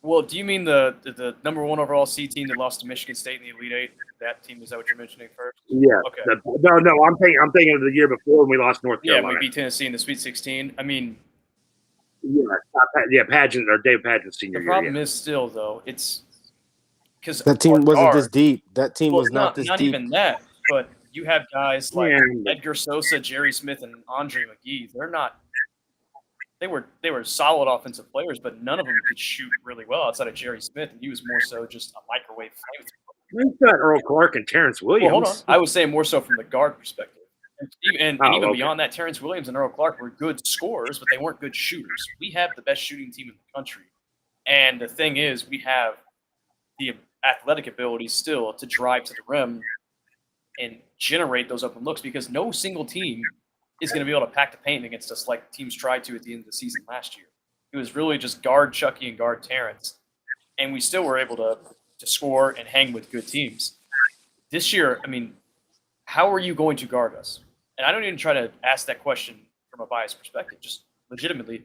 well, do you mean the number 1 overall C team that lost to Michigan State in the Elite Eight? That team, is that what you're mentioning first? Yeah. Okay. No. I'm thinking of the year before when we lost North Yeah, Carolina. we beat Tennessee in the Sweet 16. I mean, Yeah, Pageant or Dave Pageant's senior the year. problem Yeah. is still though it's because That team wasn't this deep. That team was not this not deep. even that. But you have guys like Yeah, but- Edgar Sosa, Jerry Smith, and Andre McGee. They're not. They were solid offensive players, but none of them could shoot really well outside of Jerry Smith, and he was more so just a microwave flamethrower. We've got Earl Clark and Terrence Williams. Well, hold on. I was saying more so from the guard perspective. And even okay. beyond that, Terrence Williams and Earl Clark were good scorers, but they weren't good shooters. We have the best shooting team in the country. And the thing is, we have the athletic ability still to drive to the rim and generate those open looks because no single team is going to be able to pack the paint against us like teams tried to at the end of the season last year. It was really just guard Chucky and guard Terrence. And we still were able to score and hang with good teams. This year, I mean, how are you going to guard us? And I don't even try to ask that question from a biased perspective. Just legitimately,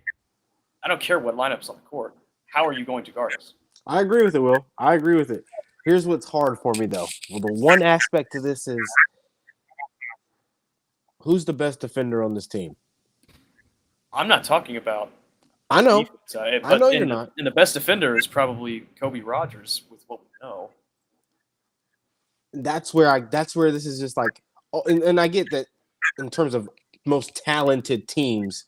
I don't care what lineup's on the court. How are you going to guard us? I agree with it, Will. I agree with it. Here's what's hard for me, though. Well, the one aspect to this is who's the best defender on this team? I'm not talking about I know. defense. I know you're not. And the best defender is probably Kobe Rogers with what we know. That's where this is just like, and I get that in terms of most talented teams,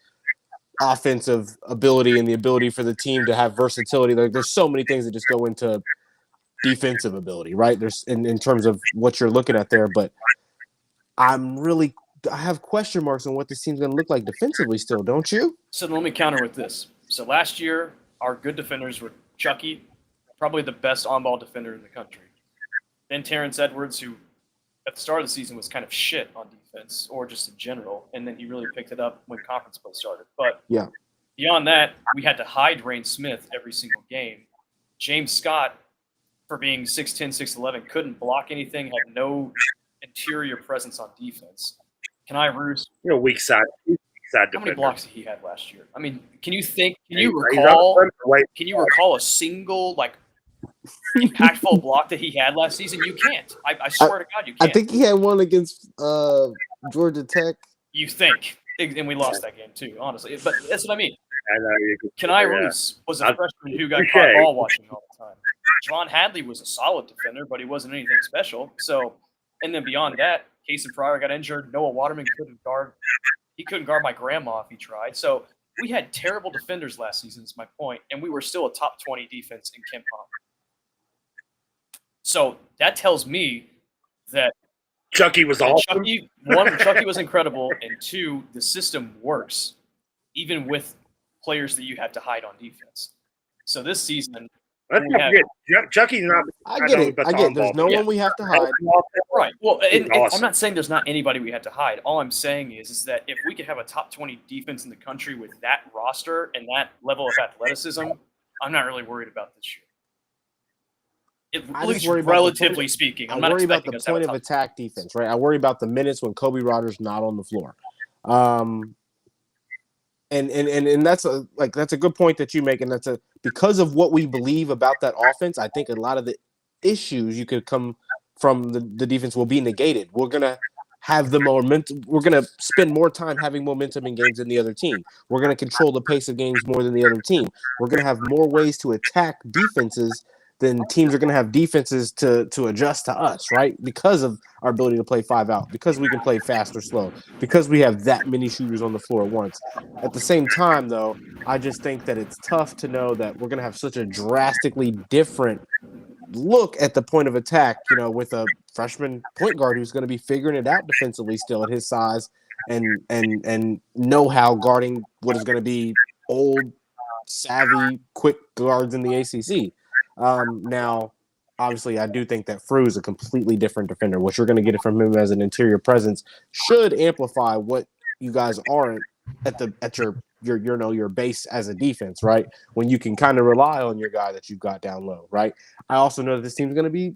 offensive ability and the ability for the team to have versatility. There's so many things that just go into defensive ability, right? There's in terms of what you're looking at there, but I have question marks on what this team's going to look like defensively still, don't you? So let me counter with this. So last year, our good defenders were Chucky, probably the best on-ball defender in the country. Then Terrence Edwards, who at the start of the season was kind of shit on defense or just in general, and then he really picked it up when conference play started. But Yeah. beyond that, we had to hide Rain Smith every single game. James Scott, for being 6'10", 6'11", couldn't block anything, had no interior presence on defense. Kenai Roos, Weak side how many defender. blocks did he have last year? I mean, can you He's on recall the perimeter. can you recall a single impactful block that he had last season? You can't. I swear to God, you I can't. think he had one against Georgia Tech. You think, and we lost that game too, honestly. But that's what I mean. I know you could- Kenai yeah. Roos was a freshman who got Touche. caught ball watching all the time. Javon Hadley was a solid defender, but he wasn't anything special. So, and then beyond that, Casey Pryor got injured. Noah Waterman couldn't guard. He couldn't guard my grandma if he tried. So we had terrible defenders last season, is my point, and we were still a top 20 defense in Ken Pom. So that tells me that Chucky was awesome. Chucky was incredible, and two, the system works, even with players that you have to hide on defense. So this season, Let's we not have- forget, Chucky's not. I get it. I get it. There's no Yeah. one we have to hide. right? Well, and awesome. I'm not saying there's not anybody we have to hide. All I'm saying is that if we could have a top 20 defense in the country with that roster and that level of athleticism, I'm not really worried about this year. I At just least worry about relatively speaking, I I'm not worry about expecting the us to have point a of top attack defense, right? I worry about the minutes when Kobe Rogers not on the floor. And that's a good point that you make, and because of what we believe about that offense. I think a lot of the issues you could come from the defense will be negated. We're gonna have the momentum. We're going to spend more time having momentum in games than the other team. We're going to control the pace of games more than the other team. We're going to have more ways to attack defenses than teams are going to have defenses to adjust to us, right? Because of our ability to play 5 out, because we can play fast or slow, because we have that many shooters on the floor at once. At the same time, though, I just think that it's tough to know that we're going to have such a drastically different look at the point of attack, with a freshman point guard who's going to be figuring it out defensively still at his size and know-how guarding what is going to be old, savvy, quick guards in the ACC. Now, obviously, I do think that Frew is a completely different defender. What you're going to get from him as an interior presence should amplify what you guys aren't at your base as a defense, right? When you can kind of rely on your guy that you've got down low, right? I also know that this team's going to be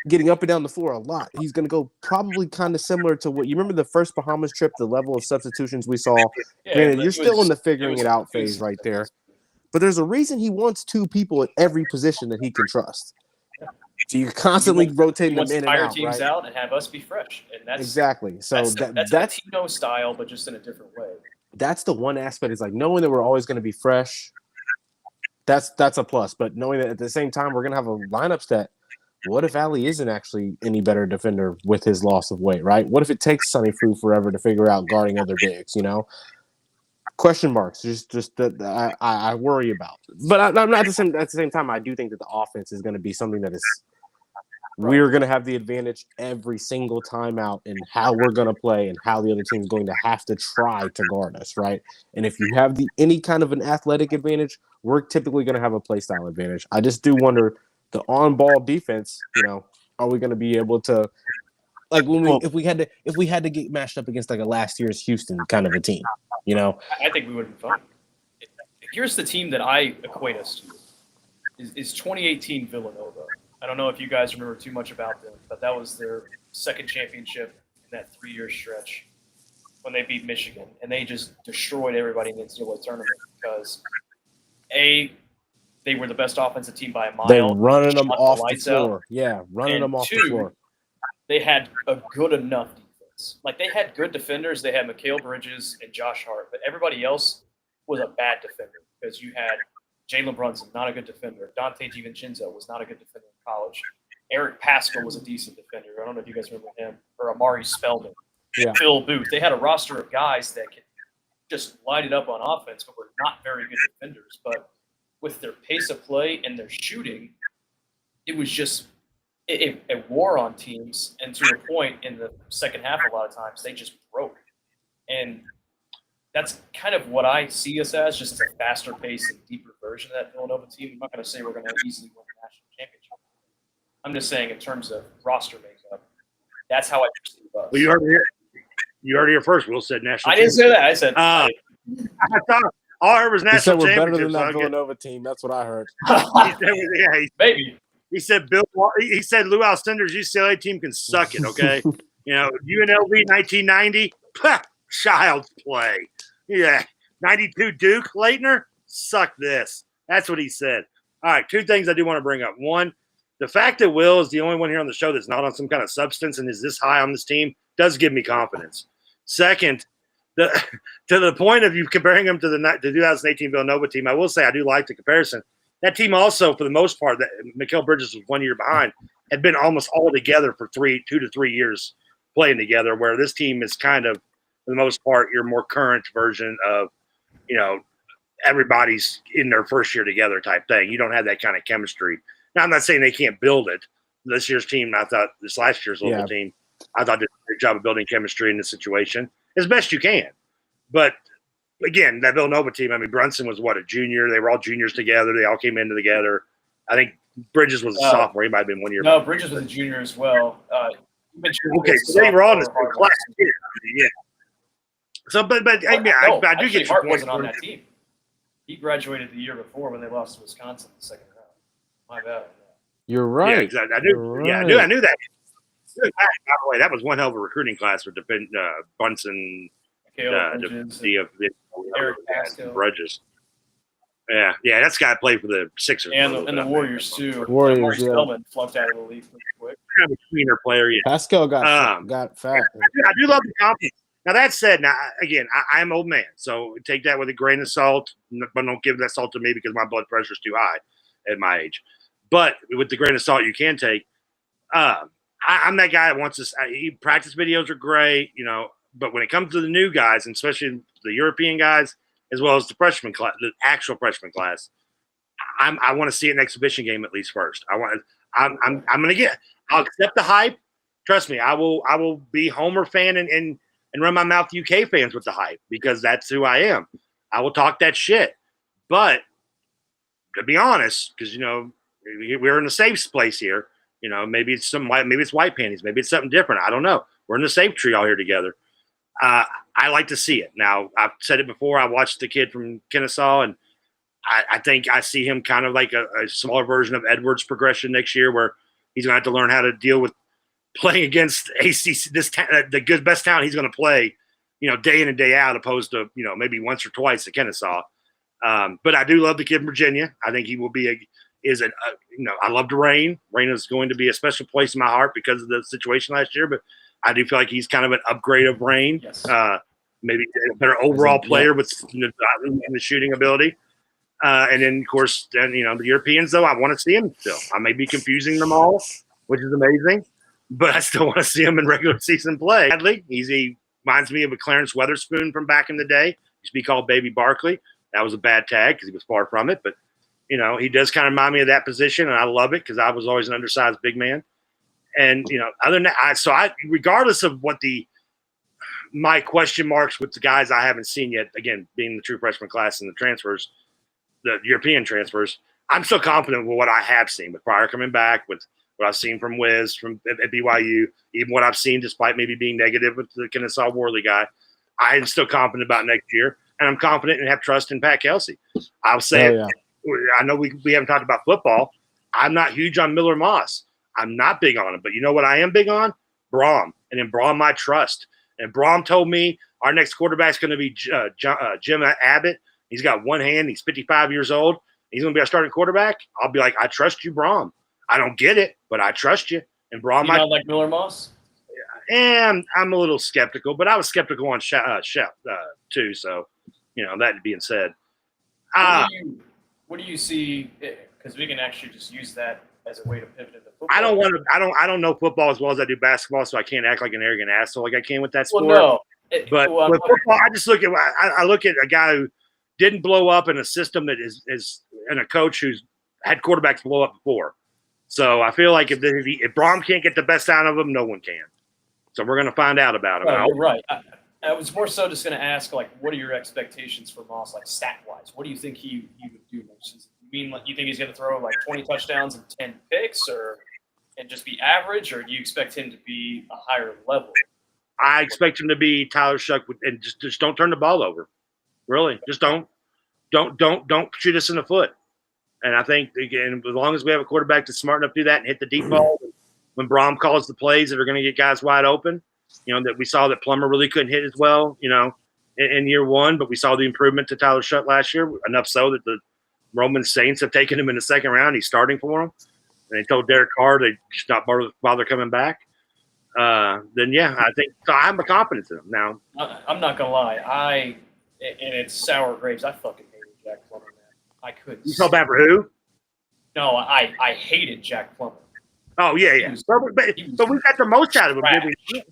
getting up and down the floor a lot. He's going to go probably kind of similar to what you remember the first Bahamas trip, the level of substitutions we saw. Yeah, Granted, you're still in the figuring it out phase right there. But there's a reason he wants 2 people at every position that he can trust. So you're constantly rotating them in and out, teams right? out and have us be fresh, and that's exactly. So that's Tino style, but just in a different way. That's the one aspect. Is like knowing that we're always going to be fresh. That's a plus. But knowing that at the same time we're going to have a lineups that. What if Ali isn't actually any better defender with his loss of weight, right? What if it takes Sonny Frew forever to figure out guarding other bigs? Question marks, just that I worry about. But I'm not at the same time. I do think that the offense is going to be something that is. We're going to have the advantage every single time out in how we're going to play and how the other team is going to have to try to guard us, right? And if you have any kind of an athletic advantage, we're typically going to have a play style advantage. I just do wonder the on-ball defense. Are we going to be able to, like if we had to get matched up against like a last year's Houston kind of a team, I think we would have been fine. Here's the team that I equate us to is 2018 Villanova. I don't know if you guys remember too much about them, but that was their second championship in that 3-year stretch when they beat Michigan, and they just destroyed everybody in the NCAA tournament because they were the best offensive team by a mile. They're running them off the floor. Out. Yeah, running them off the floor. They had a good enough defense. Like, they had good defenders. They had Mikal Bridges and Josh Hart, but everybody else was a bad defender because you had Jalen Brunson, not a good defender. Dante DiVincenzo was not a good defender in college. Eric Paschal was a decent defender. I don't know if you guys remember him. Or Amari Spellman. Yeah. Phil Booth. They had a roster of guys that could just light it up on offense, but were not very good defenders. But with their pace of play and their shooting, it was just a war on teams. And to a point, in the second half, a lot of times, they just broke. And that's kind of what I see us as, just a faster pace and deeper version of that Villanova team. I'm not going to say we're going to easily win the national championship. I'm just saying in terms of roster makeup, that's how I perceive us. Well, you heard it here first. Will said national. I didn't say that. I said I thought all I heard was national championship. We're better than that Villanova team. That's what I heard. Maybe. He said Lou Alcindor's UCLA team can suck it. Okay, UNLV 1990, child's play. Yeah, 92 Duke Leitner, suck this. That's what he said. All right, 2 things I do want to bring up. One, the fact that Will is the only one here on the show that's not on some kind of substance and is this high on this team does give me confidence. Second, to the point of you comparing him to the 2018 Villanova team, I will say I do like the comparison. That team also, for the most part, that Mikal Bridges was 1 year behind, had been almost all together for 2 to 3 years playing together, where this team is kind of, for the most part, your more current version of, everybody's in their first year together type thing. You don't have that kind of chemistry. Now, I'm not saying they can't build it. This year's team, this last year's local team, I thought did a great job of building chemistry in this situation as best you can. But again, that Villanova team, Brunson was a junior. They were all juniors together. They all came in together. I think Bridges was a sophomore. He might have been 1 year. No, Bridges was a junior as well. Okay, so they were all in the same class. Yeah. So, but I do get your Hart point. Wasn't on that team. He graduated the year before when they lost to Wisconsin in the second round. My bad. You're right. Yeah, exactly. I knew. Right. Yeah, I knew that. By the way, that was one hell of a recruiting class for Bunsen, Eric Paschal, Bridges. Yeah, that's got to play for the Sixers. And the Warriors too. Warriors, Spellman flunked out of the league pretty quick. kind of a tweener player. Yeah. Pascal got fat. I do love the confidence. Now that said, again, I'm an old man, so take that with a grain of salt, but don't give that salt to me because my blood pressure is too high at my age. But with the grain of salt you can take, I'm that guy that wants to. Practice videos are great, but when it comes to the new guys, and especially the European guys, as well as the freshman class, the actual freshman class, I want to see an exhibition game at least first. I'm going to get. I'll accept the hype. Trust me, I will be Homer fan and run my mouth to UK fans with the hype because that's who I am. I will talk that shit. But to be honest, because we're in a safe place here. Maybe it's white panties, maybe it's something different. I don't know. We're in the safe tree all here together. I like to see it. Now, I've said it before. I watched the kid from Kennesaw, and I think I see him kind of like a smaller version of Edwards' progression next year, where he's going to have to learn how to deal with playing against ACC, the best talent he's going to play, day in and day out, opposed to maybe once or twice at Kennesaw. But I do love the kid in Virginia. I think he will be I loved Rain. Rain is going to be a special place in my heart because of the situation last year. But I do feel like he's kind of an upgrade of Rain. Yes. Maybe a better overall player with the shooting ability. And then, of course, the Europeans, though, I want to see him still. I may be confusing them all, which is amazing. But I still want to see him in regular season play. He reminds me of a Clarence Weatherspoon from back in the day. Used to be called Baby Barkley. That was a bad tag because he was far from it. But, he does kind of remind me of that position, and I love it because I was always an undersized big man. And, other than that, regardless of what my question marks with the guys I haven't seen yet, again, being the true freshman class and the transfers, the European transfers, I'm still confident with what I have seen with Pryor coming back, with what I've seen from Wiz at BYU, even what I've seen despite maybe being negative with the Kennesaw Worley guy. I'm still confident about next year, and I'm confident and have trust in Pat Kelsey. I'll say I know we haven't talked about football. I'm not huge on Miller Moss. I'm not big on him. But you know what I am big on? Braum. And in Braum, I trust. And Braum told me our next quarterback's going to be Jim Abbott. He's got one hand. He's 55 years old. He's going to be our starting quarterback. I'll be like, I trust you, Braum. I don't get it, but I trust you. And Braum, you not like Miller Moss? And I'm a little skeptical, but I was skeptical on Shep too. So, that being said, what do you see? Because we can actually just use that as a way to pivot into football. I don't know football as well as I do basketball, so I can't act like an arrogant asshole like I can with that sport. Well, no. But with football, I just look at a guy who didn't blow up in a system that is and a coach who's had quarterbacks blow up before. So I feel like if Braum can't get the best out of him, no one can. So we're going to find out about him. You're right. I was more so just going to ask, what are your expectations for Moss, stat-wise? What do you think he would do next season? You think he's going to throw 20 touchdowns and 10 picks, and just be average, or do you expect him to be a higher level? I expect him to be Tyler Shuck, and just don't turn the ball over. Really, just don't shoot us in the foot. And I think, again, as long as we have a quarterback that's smart enough to do that and hit the deep ball, when Braum calls the plays that are going to get guys wide open, that we saw that Plummer really couldn't hit as well, in year one, but we saw the improvement to Tyler Shutt last year, enough so that the Roman Saints have taken him in the second round. He's starting for them. And they told Derek Carr they just not bother coming back. Then, yeah, I think so. I'm confident in him now. I'm not going to lie. And it's sour grapes. I fucking hated Jack Plummer, man. I couldn't. You felt bad for who? No, I hated Jack Plummer. Oh, yeah. But we got the most out of him, didn't we?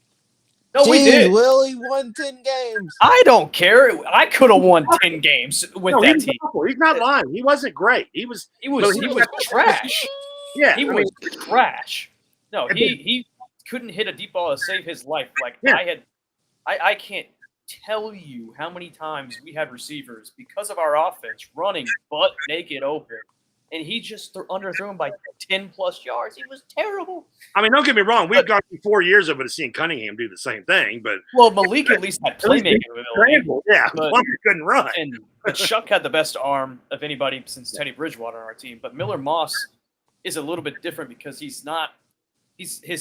No, we did. Willie won 10 games. I don't care. I could have won 10 games with that team. He's not lying. He wasn't great. He was trash. Yeah. He was trash. No, he couldn't hit a deep ball to save his life. I can't tell you how many times we had receivers because of our offense running butt naked open. And he just underthrew him by 10-plus yards. He was terrible. I mean, don't get me wrong. We've gone through 4 years of it, seeing Cunningham do the same thing. But Malik at least had playmaking ability. Yeah, Plummer couldn't run. But Shuck had the best arm of anybody since Teddy Bridgewater on our team. But Miller Moss is a little bit different because his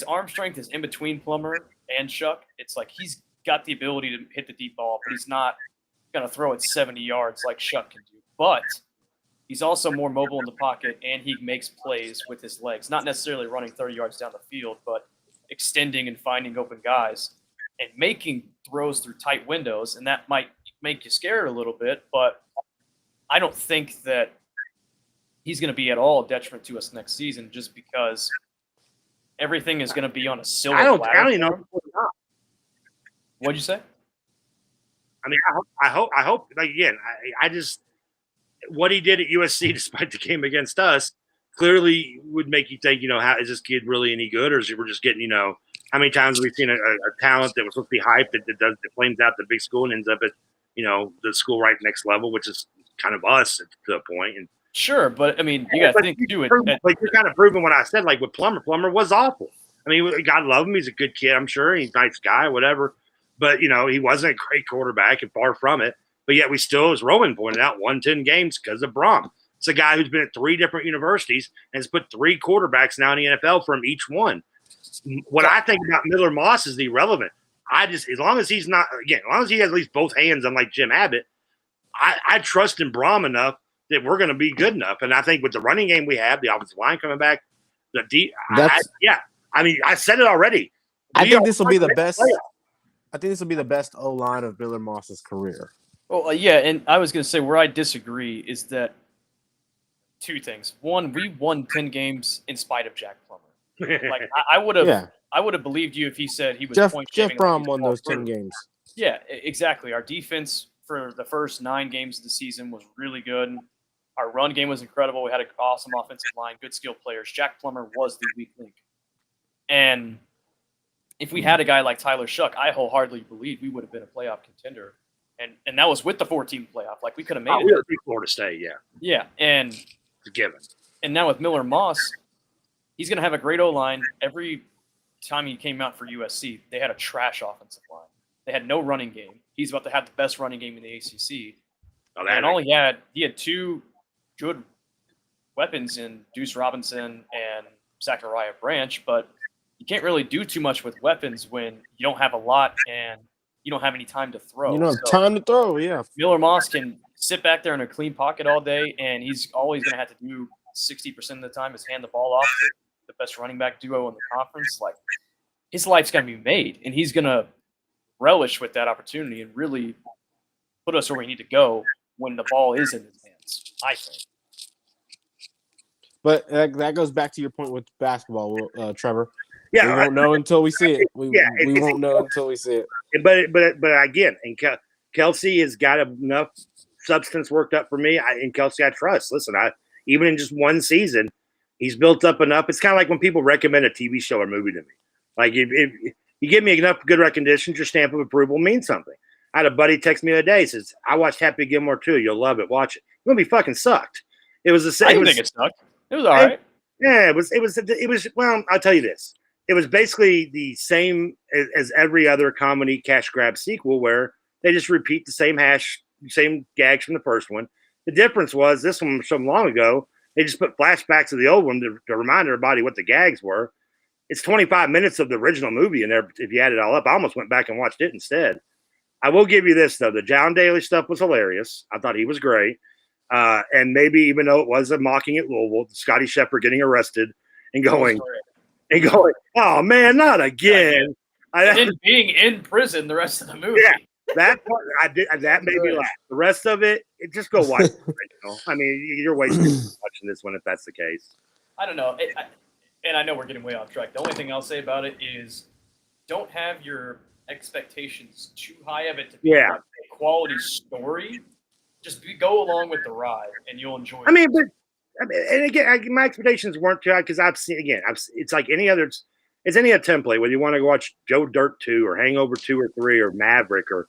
arm strength is in between Plummer and Shuck. It's like he's got the ability to hit the deep ball, but he's not going to throw it 70 yards like Shuck can do. But He's also more mobile in the pocket, and he makes plays with his legs. Not necessarily running 30 yards down the field, but extending and finding open guys and making throws through tight windows. And that might make you scared a little bit, but I don't think that he's going to be at all a detriment to us next season just because everything is going to be on a silver platter. I don't even know. What'd you say? I mean, I hope. Like again, I just what he did at USC, despite the game against us, clearly would make you think, how is this kid really any good, or is we're just getting, how many times have we seen a talent that was supposed to be hyped that flames out the big school and ends up at, the school right next level, which is kind of us to a point. And sure, but I mean, you got to think too. Like you're kind of proving what I said. Like with Plummer was awful. I mean, God love him. He's a good kid, I'm sure. He's a nice guy, whatever. But he wasn't a great quarterback, and far from it. But yet we still, as Roman pointed out, won 10 games because of Brom. It's a guy who's been at 3 different universities and has put 3 quarterbacks now in the NFL from each one. What I think about Miller Moss is irrelevant. As long as he's not, again, as long as he has at least both hands, unlike Jim Abbott, I trust in Brom enough that we're going to be good enough. And I think with the running game we have, the offensive line coming back, I mean, I said it already. I think this will be the best. I think this will be the best O-line of Miller Moss's career. Well, yeah, and I was going to say where I disagree is that 2 things. One, we won 10 games in spite of Jack Plummer. Like I would have believed you if he said he was Jeff Brom won those 10 games. Yeah, exactly. Our defense for the first 9 games of the season was really good. Our run game was incredible. We had an awesome offensive line, good skill players. Jack Plummer was the weak link. And if we had a guy like Tyler Shuck, I wholeheartedly believe we would have been a playoff contender. And that was with the 14 playoff. Like, we could have made it. We were Florida State, yeah. Yeah, and it's a given. And now with Miller Moss, he's going to have a great O-line. Every time he came out for USC, they had a trash offensive line. They had no running game. He's about to have the best running game in the ACC. He had 2 good weapons in Deuce Robinson and Zachariah Branch, but you can't really do too much with weapons when you don't have a lot and you don't have any time to throw. You don't have time to throw, yeah. Miller Moss can sit back there in a clean pocket all day, and he's always going to have to do 60% of the time is hand the ball off to the best running back duo in the conference. Like, his life's going to be made, and he's going to relish with that opportunity and really put us where we need to go when the ball is in his hands, I think. But that goes back to your point with basketball, Trevor. Yeah, we won't know until we see it. We won't know until we see it. But again, and Kelsey has got enough substance worked up for me. And Kelsey, I trust. Listen, even in just one season, he's built up enough. It's kind of like when people recommend a TV show or movie to me. Like if you give me enough good recommendations, your stamp of approval means something. I had a buddy text me the other day. He says, "I watched Happy Gilmore 2. You'll love it. Watch it." The movie fucking sucked. It was the same. I didn't think it sucked. It was all right. Yeah, it was. Well, I'll tell you this. It was basically the same as every other comedy cash grab sequel where they just repeat the same gags from the first one. The difference was this one was so long ago, they just put flashbacks of the old one to remind everybody what the gags were. It's 25 minutes of the original movie in there. If you add it all up, I almost went back and watched it instead. I will give you this, though. The John Daly stuff was hilarious. I thought he was great. And maybe even though it was a mocking at Louisville, Scotty Shepard getting arrested and going, oh man, not again! And then being in prison the rest of the movie. Yeah, that part that made me laugh. The rest of it just go watch the original. I mean, you're wasting watching this one if that's the case. I don't know, and I know we're getting way off track. The only thing I'll say about it is, don't have your expectations too high of it to be a quality story. Just go along with the ride, and you'll enjoy it. I mean, and again, my expectations weren't too high because it's like any other. It's any other template. Whether you want to go watch Joe Dirt 2 or Hangover 2 or 3 or Maverick or,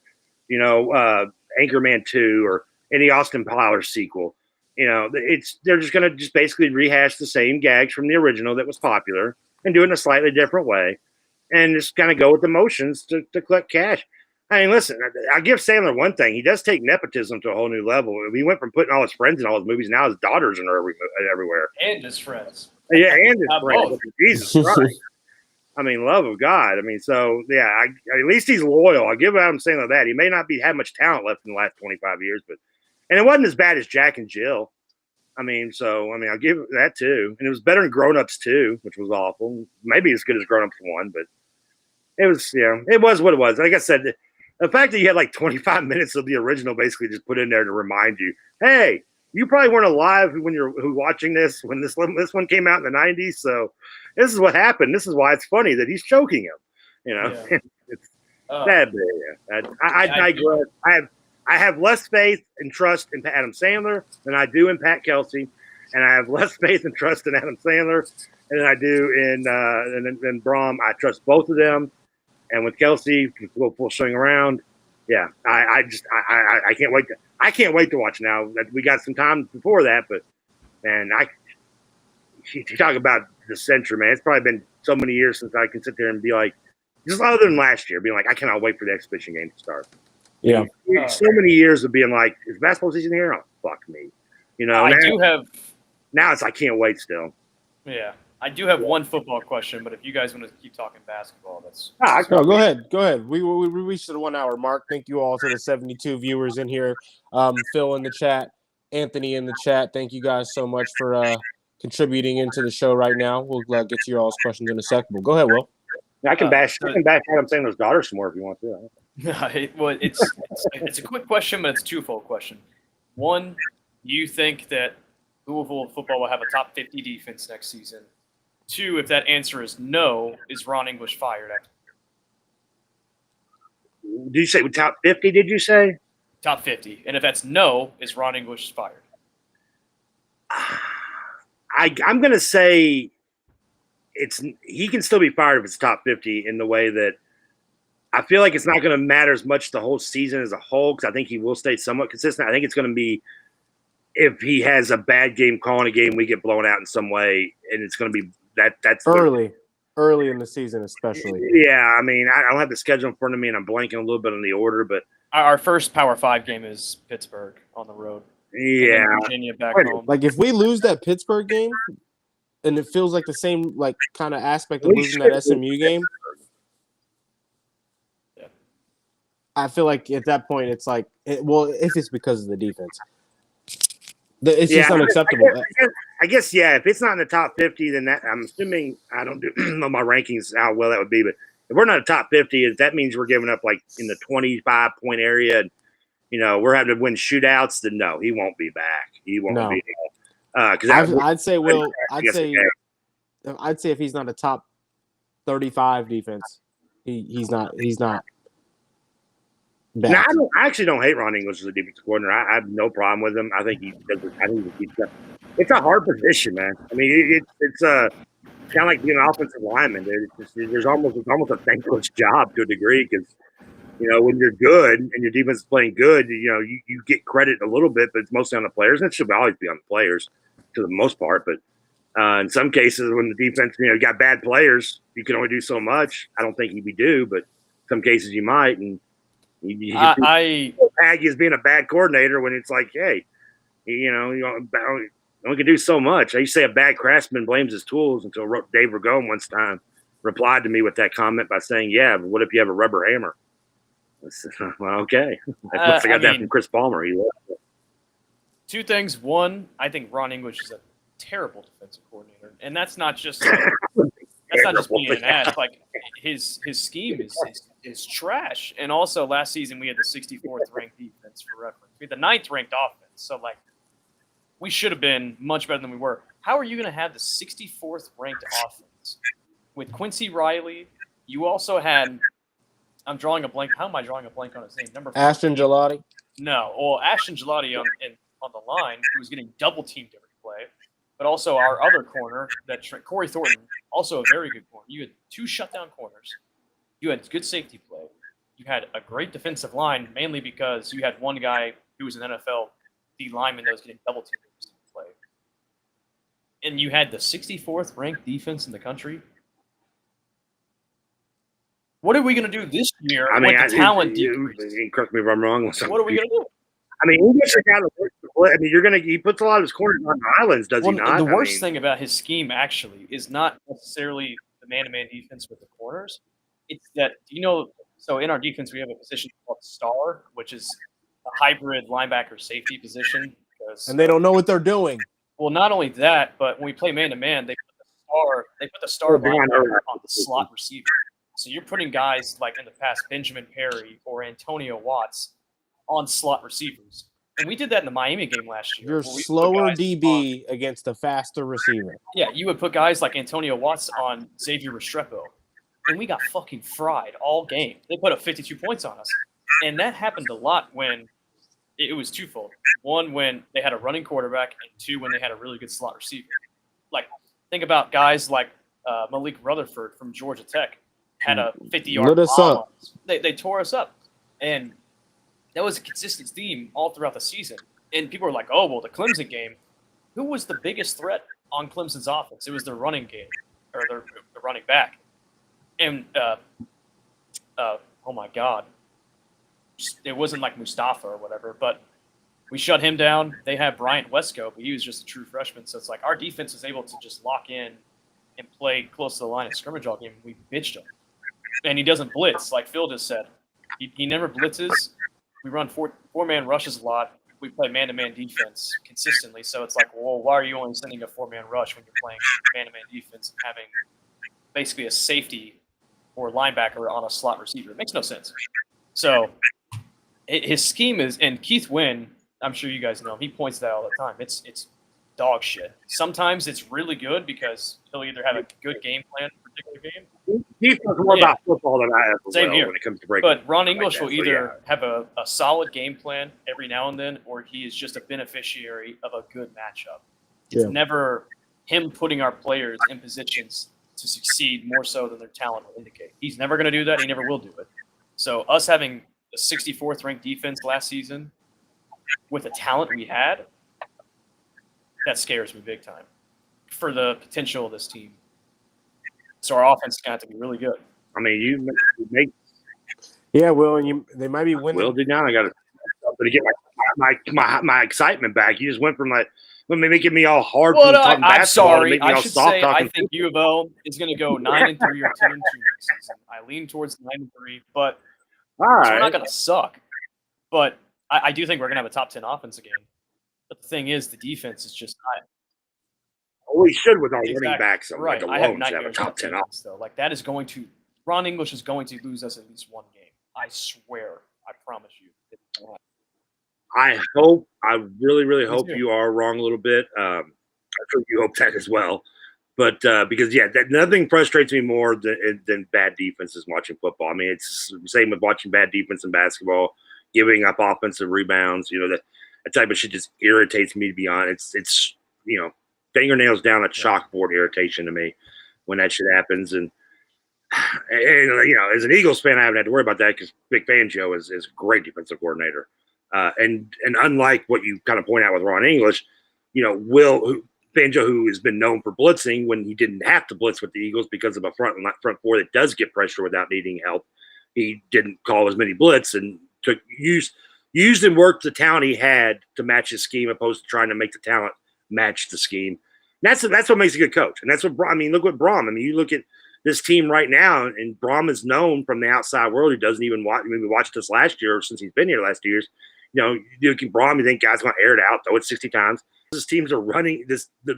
Anchorman 2 or any Austin Powers sequel, they're just going to basically rehash the same gags from the original that was popular and do it in a slightly different way, and just kind of go with the motions to collect cash. I mean, listen, I give Sandler one thing. He does take nepotism to a whole new level. He went from putting all his friends in all his movies. Now his daughters are everywhere. And his friends. Yeah, and his friends. Jesus Christ. I mean, love of God. I mean, so, yeah, at least he's loyal. I'll give Adam Sandler that. He may not have much talent left in the last 25 years, and it wasn't as bad as Jack and Jill. I mean, I'll give it that too. And it was better than Grown Ups 2, which was awful. Maybe as good as Grown Ups 1, but it was, it was what it was. Like I said, the fact that you had like 25 minutes of the original basically just put in there to remind you, hey, you probably weren't alive when you're watching this when this one came out in the 90s. So this is what happened. This is why it's funny that he's choking him. Yeah. It's sad. I digress. I have less faith and trust in Adam Sandler than I do in Pat Kelsey, and I have less faith and trust in Adam Sandler than I do in Brom. I trust both of them, and with Kelsey, full swing around. Yeah, I can't wait. I can't wait to watch now. We got some time before that, but man, you talk about the century, man. It's probably been so many years since I can sit there and be like, just other than last year, being like, I cannot wait for the exhibition game to start. Yeah. So many years of being like, is basketball season here? Oh, fuck me. Now it's I can't wait still. Yeah. I do have one football question, but if you guys want to keep talking basketball, that's go ahead. We reached the 1 hour mark. Thank you all to the 72 viewers in here. Phil in the chat, Anthony in the chat. Thank you guys so much for contributing into the show right now. We'll get to your all's questions in a second. But go ahead, Will. I can bash Adam Sandler's daughter some more if you want to. It's a quick question, but it's a twofold question. One, do you think that Louisville football will have a top 50 defense next season? Two, if that answer is no, is Ron English fired? Did you say top 50, did you say? Top 50. And if that's no, is Ron English fired? I'm going to say he can still be fired if it's top 50 in the way that I feel like it's not going to matter as much the whole season as a whole because I think he will stay somewhat consistent. I think it's going to be if he has a bad game calling a game, we get blown out in some way, and it's going to be that's early in the season, especially. Yeah, I mean, I don't have the schedule in front of me, and I'm blanking a little bit on the order, but our first Power 5 game is Pittsburgh on the road. Yeah, Virginia back home. Like if we lose that Pittsburgh game, and it feels like the same kind of aspect of losing that SMU game. Yeah. I feel like at that point it's like, if it's because of the defense. It's just unacceptable. I guess, if it's not in the top 50, then I'm assuming I don't know my rankings how well that would be, but if we're not in the top 50, that means we're giving up like in the 25-point area. And, we're having to win shootouts. Then no, he won't be back. He won't be. Because I'd say if he's not a top 35 defense, he's not. No, I actually don't hate Ron English as a defensive coordinator. I have no problem with him. I think he keeps up. It's a hard position, man. I mean, it's kind of like being an offensive lineman. There's almost a thankless job to a degree because when you're good and your defense is playing good, you get credit a little bit, but it's mostly on the players, and it should always be on the players to the most part. But in some cases, when the defense, got bad players, you can only do so much. I don't think you do, but some cases you might, and. Aggie is being a bad coordinator when it's like, hey, you only can do so much. I used to say a bad craftsman blames his tools until Dave Ragone once time replied to me with that comment by saying, yeah, but what if you have a rubber hammer? Said, well, okay. I got that from Chris Palmer. He left. Two things. One, I think Ron English is a terrible defensive coordinator, and that's not just being an ass. Like his scheme is trash. And also last season we had the 64th ranked defense for reference. We had the 9th ranked offense. So we should have been much better than we were. How are you going to have the 64th ranked offense with Quincy Riley? You also had. I'm drawing a blank. How am I drawing a blank on his name? Number 14. Ashton Gelati. No, well, Ashton Gelati on the line, who was getting double teamed every play. But also our other corner, Corey Thornton, also a very good corner. You had 2 shutdown corners. You had good safety play. You had a great defensive line, mainly because you had one guy who was an NFL D lineman that was getting double teamed every play. And you had the 64th ranked defense in the country. What are we going to do this year with the talent decrease? Correct me if I'm wrong. What are we going to do? I mean, he gets out of the I mean, he puts a lot of his corners on the islands, does he not? The worst thing about his scheme actually is not necessarily the man-to-man defense with the corners. It's that, so in our defense, we have a position called star, which is a hybrid linebacker safety position. And they don't know what they're doing. Well, not only that, but when we play man-to-man, they put the star linebacker on the slot receiver. So you're putting guys like in the past Benjamin Perry or Antonio Watts on slot receivers. And we did that in the Miami game last year. Your slower DB against a faster receiver. Yeah, you would put guys like Antonio Watts on Xavier Restrepo, and we got fucking fried all game. They put up 52 points on us. And that happened a lot when it was twofold. One, when they had a running quarterback, and two, when they had a really good slot receiver. Like, think about guys like Malik Rutherford from Georgia Tech had a 50-yard bomb. They tore us up. And that was a consistent theme all throughout the season. And people were like, oh, well, the Clemson game, who was the biggest threat on Clemson's offense? It was their running game, or their running back. And, oh, my God. It wasn't like Mustafa or whatever, but we shut him down. They had Bryant Wesco, but he was just a true freshman. So it's like our defense was able to just lock in and play close to the line of scrimmage all game. We bitched him. And he doesn't blitz, like Phil just said. He never blitzes. We run four-man rushes a lot. We play man-to-man defense consistently. So it's like, well, why are you only sending a four-man rush when you're playing man-to-man defense and having basically a safety or linebacker on a slot receiver? It makes no sense. So his scheme is – and Keith Wynn, I'm sure you guys know him, he points that all the time. It's dog shit. Sometimes it's really good because he'll either have a good game plan for a particular game. He knows more about football than I have. Same here. When it comes to breaking. But Ron English will either have a solid game plan every now and then, or he is just a beneficiary of a good matchup. It's never him putting our players in positions to succeed more so than their talent will indicate. He's never going to do that. He never will do it. So us having the 64th ranked defense last season with the talent we had, that scares me big time for the potential of this team. So our offense is going to have to be really good. I mean, you make. Yeah, Will, and they might be winning. Will did not. I got to get my excitement back. You just went from like making me all hard. Well, no, I'm sorry. I should say I think U of L is going to go 9-3 or 10-2 next season. I lean towards 9-3, but all right. So we're not going to suck. But I do think we're going to have a top 10 offense again. But the thing is, the defense is just not. We should with our running backs. Right. Like I have a top 10 offense, though. Like, that is going to – Ron English is going to lose us at least one game. I swear. I promise you. I really, really hope you are wrong a little bit. I sure you hope that as well. But because, nothing frustrates me more than bad defenses watching football. I mean, it's the same with watching bad defense in basketball, giving up offensive rebounds. You know, that type of shit just irritates me, to be honest. It's fingernails down a chalkboard irritation to me when that shit happens. And as an Eagles fan, I haven't had to worry about that because Vic Fangio is a great defensive coordinator. And unlike what you kind of point out with Ron English, Will Fangio, who has been known for blitzing when he didn't have to blitz with the Eagles because of a front four that does get pressure without needing help, he didn't call as many blitz and used and worked the talent he had to match his scheme, opposed to trying to make the talent match the scheme. And that's what makes a good coach. And that's what look what Braum. I mean, you look at this team right now, and Braum is known from the outside world. He doesn't even watch. I mean, we watched this last year since he's been here last 2 years. You look at Braum, you think guys going to air it out, throw it 60 times. These teams are running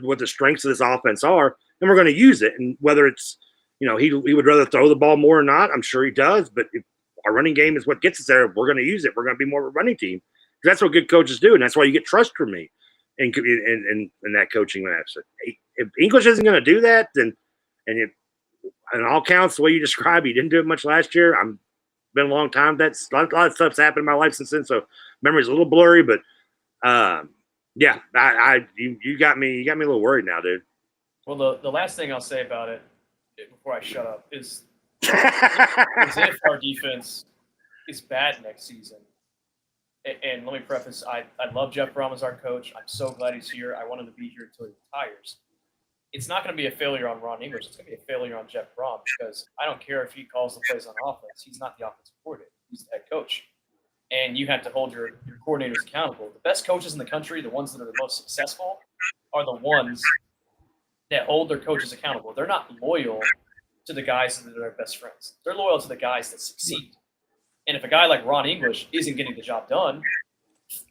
what the strengths of this offense are, and we're going to use it. And whether it's, he would rather throw the ball more or not, I'm sure he does. But if our running game is what gets us there, we're going to use it. We're going to be more of a running team. That's what good coaches do, and that's why you get trust from me in that coaching match. If English isn't going to do that, then and all counts, the way you describe, he didn't do it much last year. Been a long time. That's a lot of stuff's happened in my life since then, so memory's a little blurry. But you got me a little worried now, dude. Well, the last thing I'll say about it before I shut up is if our defense is bad next season. And let me preface, I love Jeff Braum as our coach. I'm so glad he's here. I want him to be here until he retires. It's not going to be a failure on Ron English. It's going to be a failure on Jeff Braum because I don't care if he calls the plays on offense. He's not the offensive coordinator. He's the head coach. And you have to hold your coordinators accountable. The best coaches in the country, the ones that are the most successful, are the ones that hold their coaches accountable. They're not loyal to the guys that are their best friends. They're loyal to the guys that succeed. And if a guy like Ron English isn't getting the job done,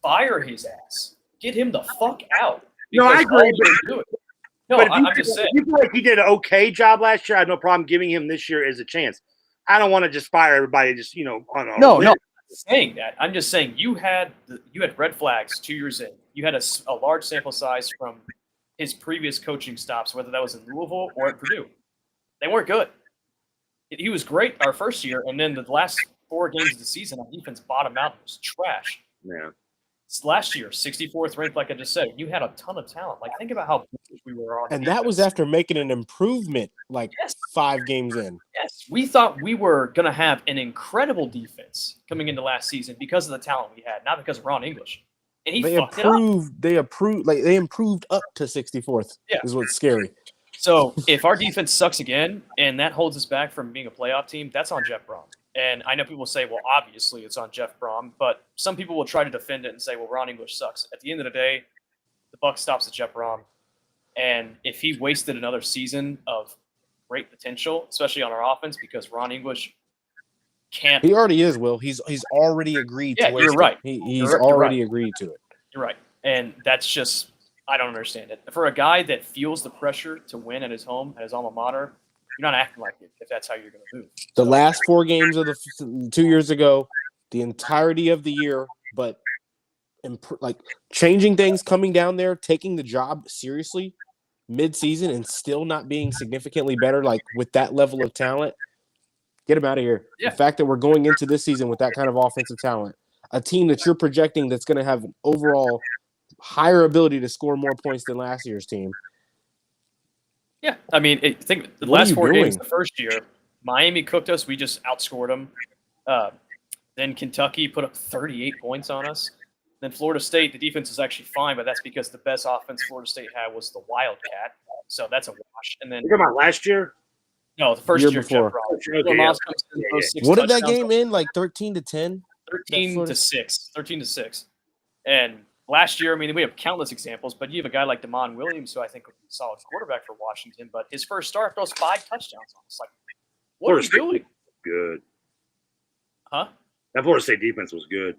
fire his ass. Get him the fuck out. No, I because all agree. they're doing- No, But if I'm just saying. you feel like he did an okay job last year, I have no problem giving him this year as a chance. I don't want to just fire everybody just, on a No, whim. no, I'm not saying that. I'm just saying you had red flags 2 years in. You had a large sample size from his previous coaching stops, whether that was in Louisville or at Purdue. They weren't good. He was great our first year, and then the last 4 games of the season, our defense bottomed out and was trash. Yeah. Last year, 64th ranked, like I just said, you had a ton of talent. Like, think about how bullish we were on. And that was after making an improvement, like Yes. 5 games in. Yes, we thought we were going to have an incredible defense coming into last season because of the talent we had, not because of Ron English. And he fucked it up. They improved up to 64th. Yeah. Is what's scary. So if our defense sucks again and that holds us back from being a playoff team, that's on Jeff Brom. And I know people say, well, obviously it's on Jeff Brom, but some people will try to defend it and say, well, Ron English sucks. At the end of the day, the buck stops at Jeff Brom. And if he wasted another season of great potential, especially on our offense, because Ron English can't. He already is, Will. He's already agreed to waste you're right. He's You're already right. agreed to it. You're right. And that's just, I don't understand it. For a guy that feels the pressure to win at his home, at his alma mater, you're not acting like it if that's how you're going to move. The last 4 games of the 2 years ago, the entirety of the year, but like changing things, coming down there, taking the job seriously mid-season and still not being significantly better, like with that level of talent, get him out of here. Yeah. The fact that we're going into this season with that kind of offensive talent, a team that you're projecting that's going to have overall higher ability to score more points than last year's team. Yeah, I mean, think the What are last you 4 doing? games the first year, Miami cooked us. We just outscored them. Then Kentucky put up 38 points on us. Then Florida State, the defense is actually fine, but that's because the best offense Florida State had was the Wildcat. So that's a wash. And then You're talking about last year? no, the first Year year before. Jeff Brom. Okay, Bill yeah. Moss comes in, throws 6 What did that touchdowns. game end? Like 13-10? 13 to 6. 13 to 6. And last year, I mean, we have countless examples, but you have a guy like Damon Williams, who I think would be a solid quarterback for Washington, but his first start throws 5 touchdowns on us. Like, what are you doing? Good. Huh? That Florida State defense was good.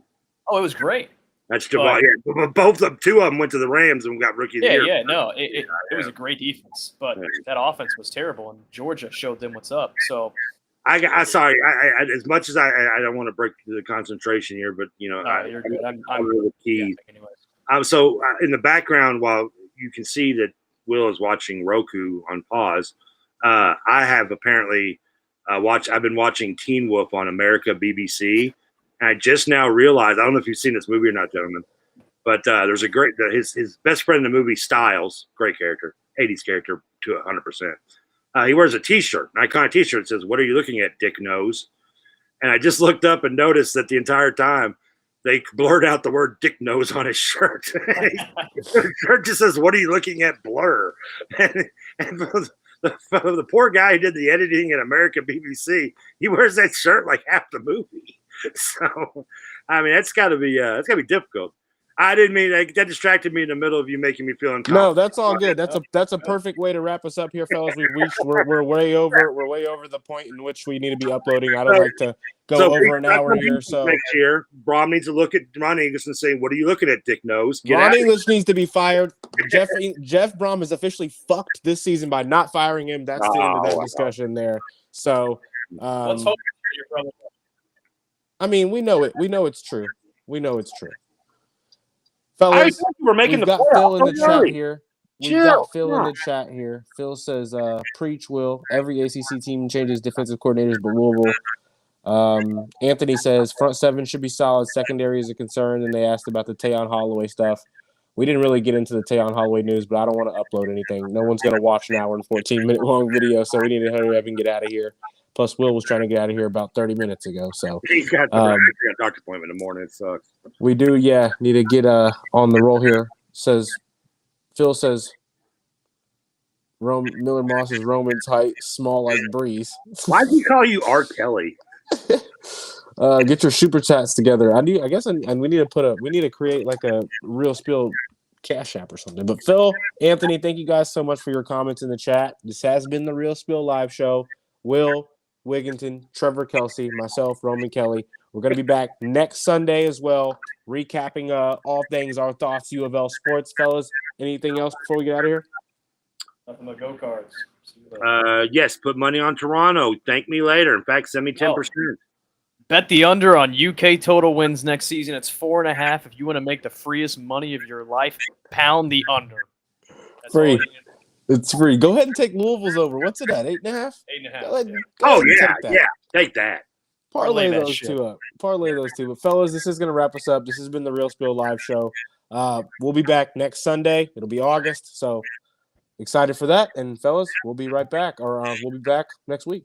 Oh, it was great. That's Javon. Yeah, both of 2 of them went to the Rams and got rookie of the year. Yeah, no, it was a great defense, but that offense was terrible, and Georgia showed them what's up. So, I sorry, I as much as I don't want to break the concentration here, but you're good. I'm the keys. yeah, anyways. So in the background, while you can see that Will is watching Roku on pause, I have apparently I've been watching Teen Wolf on America BBC, and I just now realized, I don't know if you've seen this movie or not, gentlemen, but there's a great his best friend in the movie, Styles, great character, 80s character to 100%. He wears a T-shirt, an iconic T-shirt that says, "What are you looking at, Dick Nose?" And I just looked up and noticed that the entire time they blurred out the word Dick Nose on his shirt. The shirt just says, "What are you looking at, blur?" And the poor guy who did the editing at American BBC, he wears that shirt like half the movie. So, I mean, that's got to be difficult. I didn't mean that distracted me in the middle of you making me feel uncomfortable. No, that's all good. That's a perfect way to wrap us up here, fellas. We're way over the point in which we need to be uploading. I don't like to go over an hour here. So next year, Brom needs to look at Ron English and say, "What are you looking at, Dick Nose?" Ron English needs to be fired. Jeff Brom is officially fucked this season by not firing him. That's the end of that discussion there. So Let's hope your brother. I mean, we know it. We know it's true. We know it's true. Fellas, we're making we've the got Phil in the playoffs. chat here. We've Chill. got Phil in the chat here. Phil says, preach, Will. Every ACC team changes defensive coordinators, but Louisville. Anthony says, front 7 should be solid. Secondary is a concern. And they asked about the Tayon Holloway stuff. We didn't really get into the Tayon Holloway news, but I don't want to upload anything. No one's going to watch an hour and 14-minute long video, so we need to hurry up and get out of here. Plus, Will was trying to get out of here about 30 minutes ago. So He's got a doctor's appointment in the morning. It sucks. we do, need to get on the roll here. Phil says, Miller Moss is Roman's height, small like Breeze. Why did he call you R. Kelly? Get your super chats together. We need to create like a real Spiel Cash App or something. But Phil, Anthony, thank you guys so much for your comments in the chat. This has been the Real Spiel live show. Will Wigginton, Trevor Kelsey, myself, Roman Kelly. We're going to be back next Sunday as well, recapping all things, our thoughts, U of L sports. Fellas, Anything else before we get out of here? Nothing but go cards. See you later. Yes, put money on Toronto. Thank me later. In fact, send me 10%. Bet the under on UK total wins next season. It's 4.5. If you want to make the freest money of your life, pound the under. That's Free. all you need. It's free. Go ahead and take Louisville's over. What's it at? 8.5? 8.5. Go ahead, Yeah. go ahead and take that. Take that. Parlay Parlay that those shit. two up. Parlay those two. But fellas, this is going to wrap us up. This has been the Real Spiel live show. We'll be back next Sunday. It'll be August. So excited for that. And fellas, we'll be right back. Or we'll be back next week.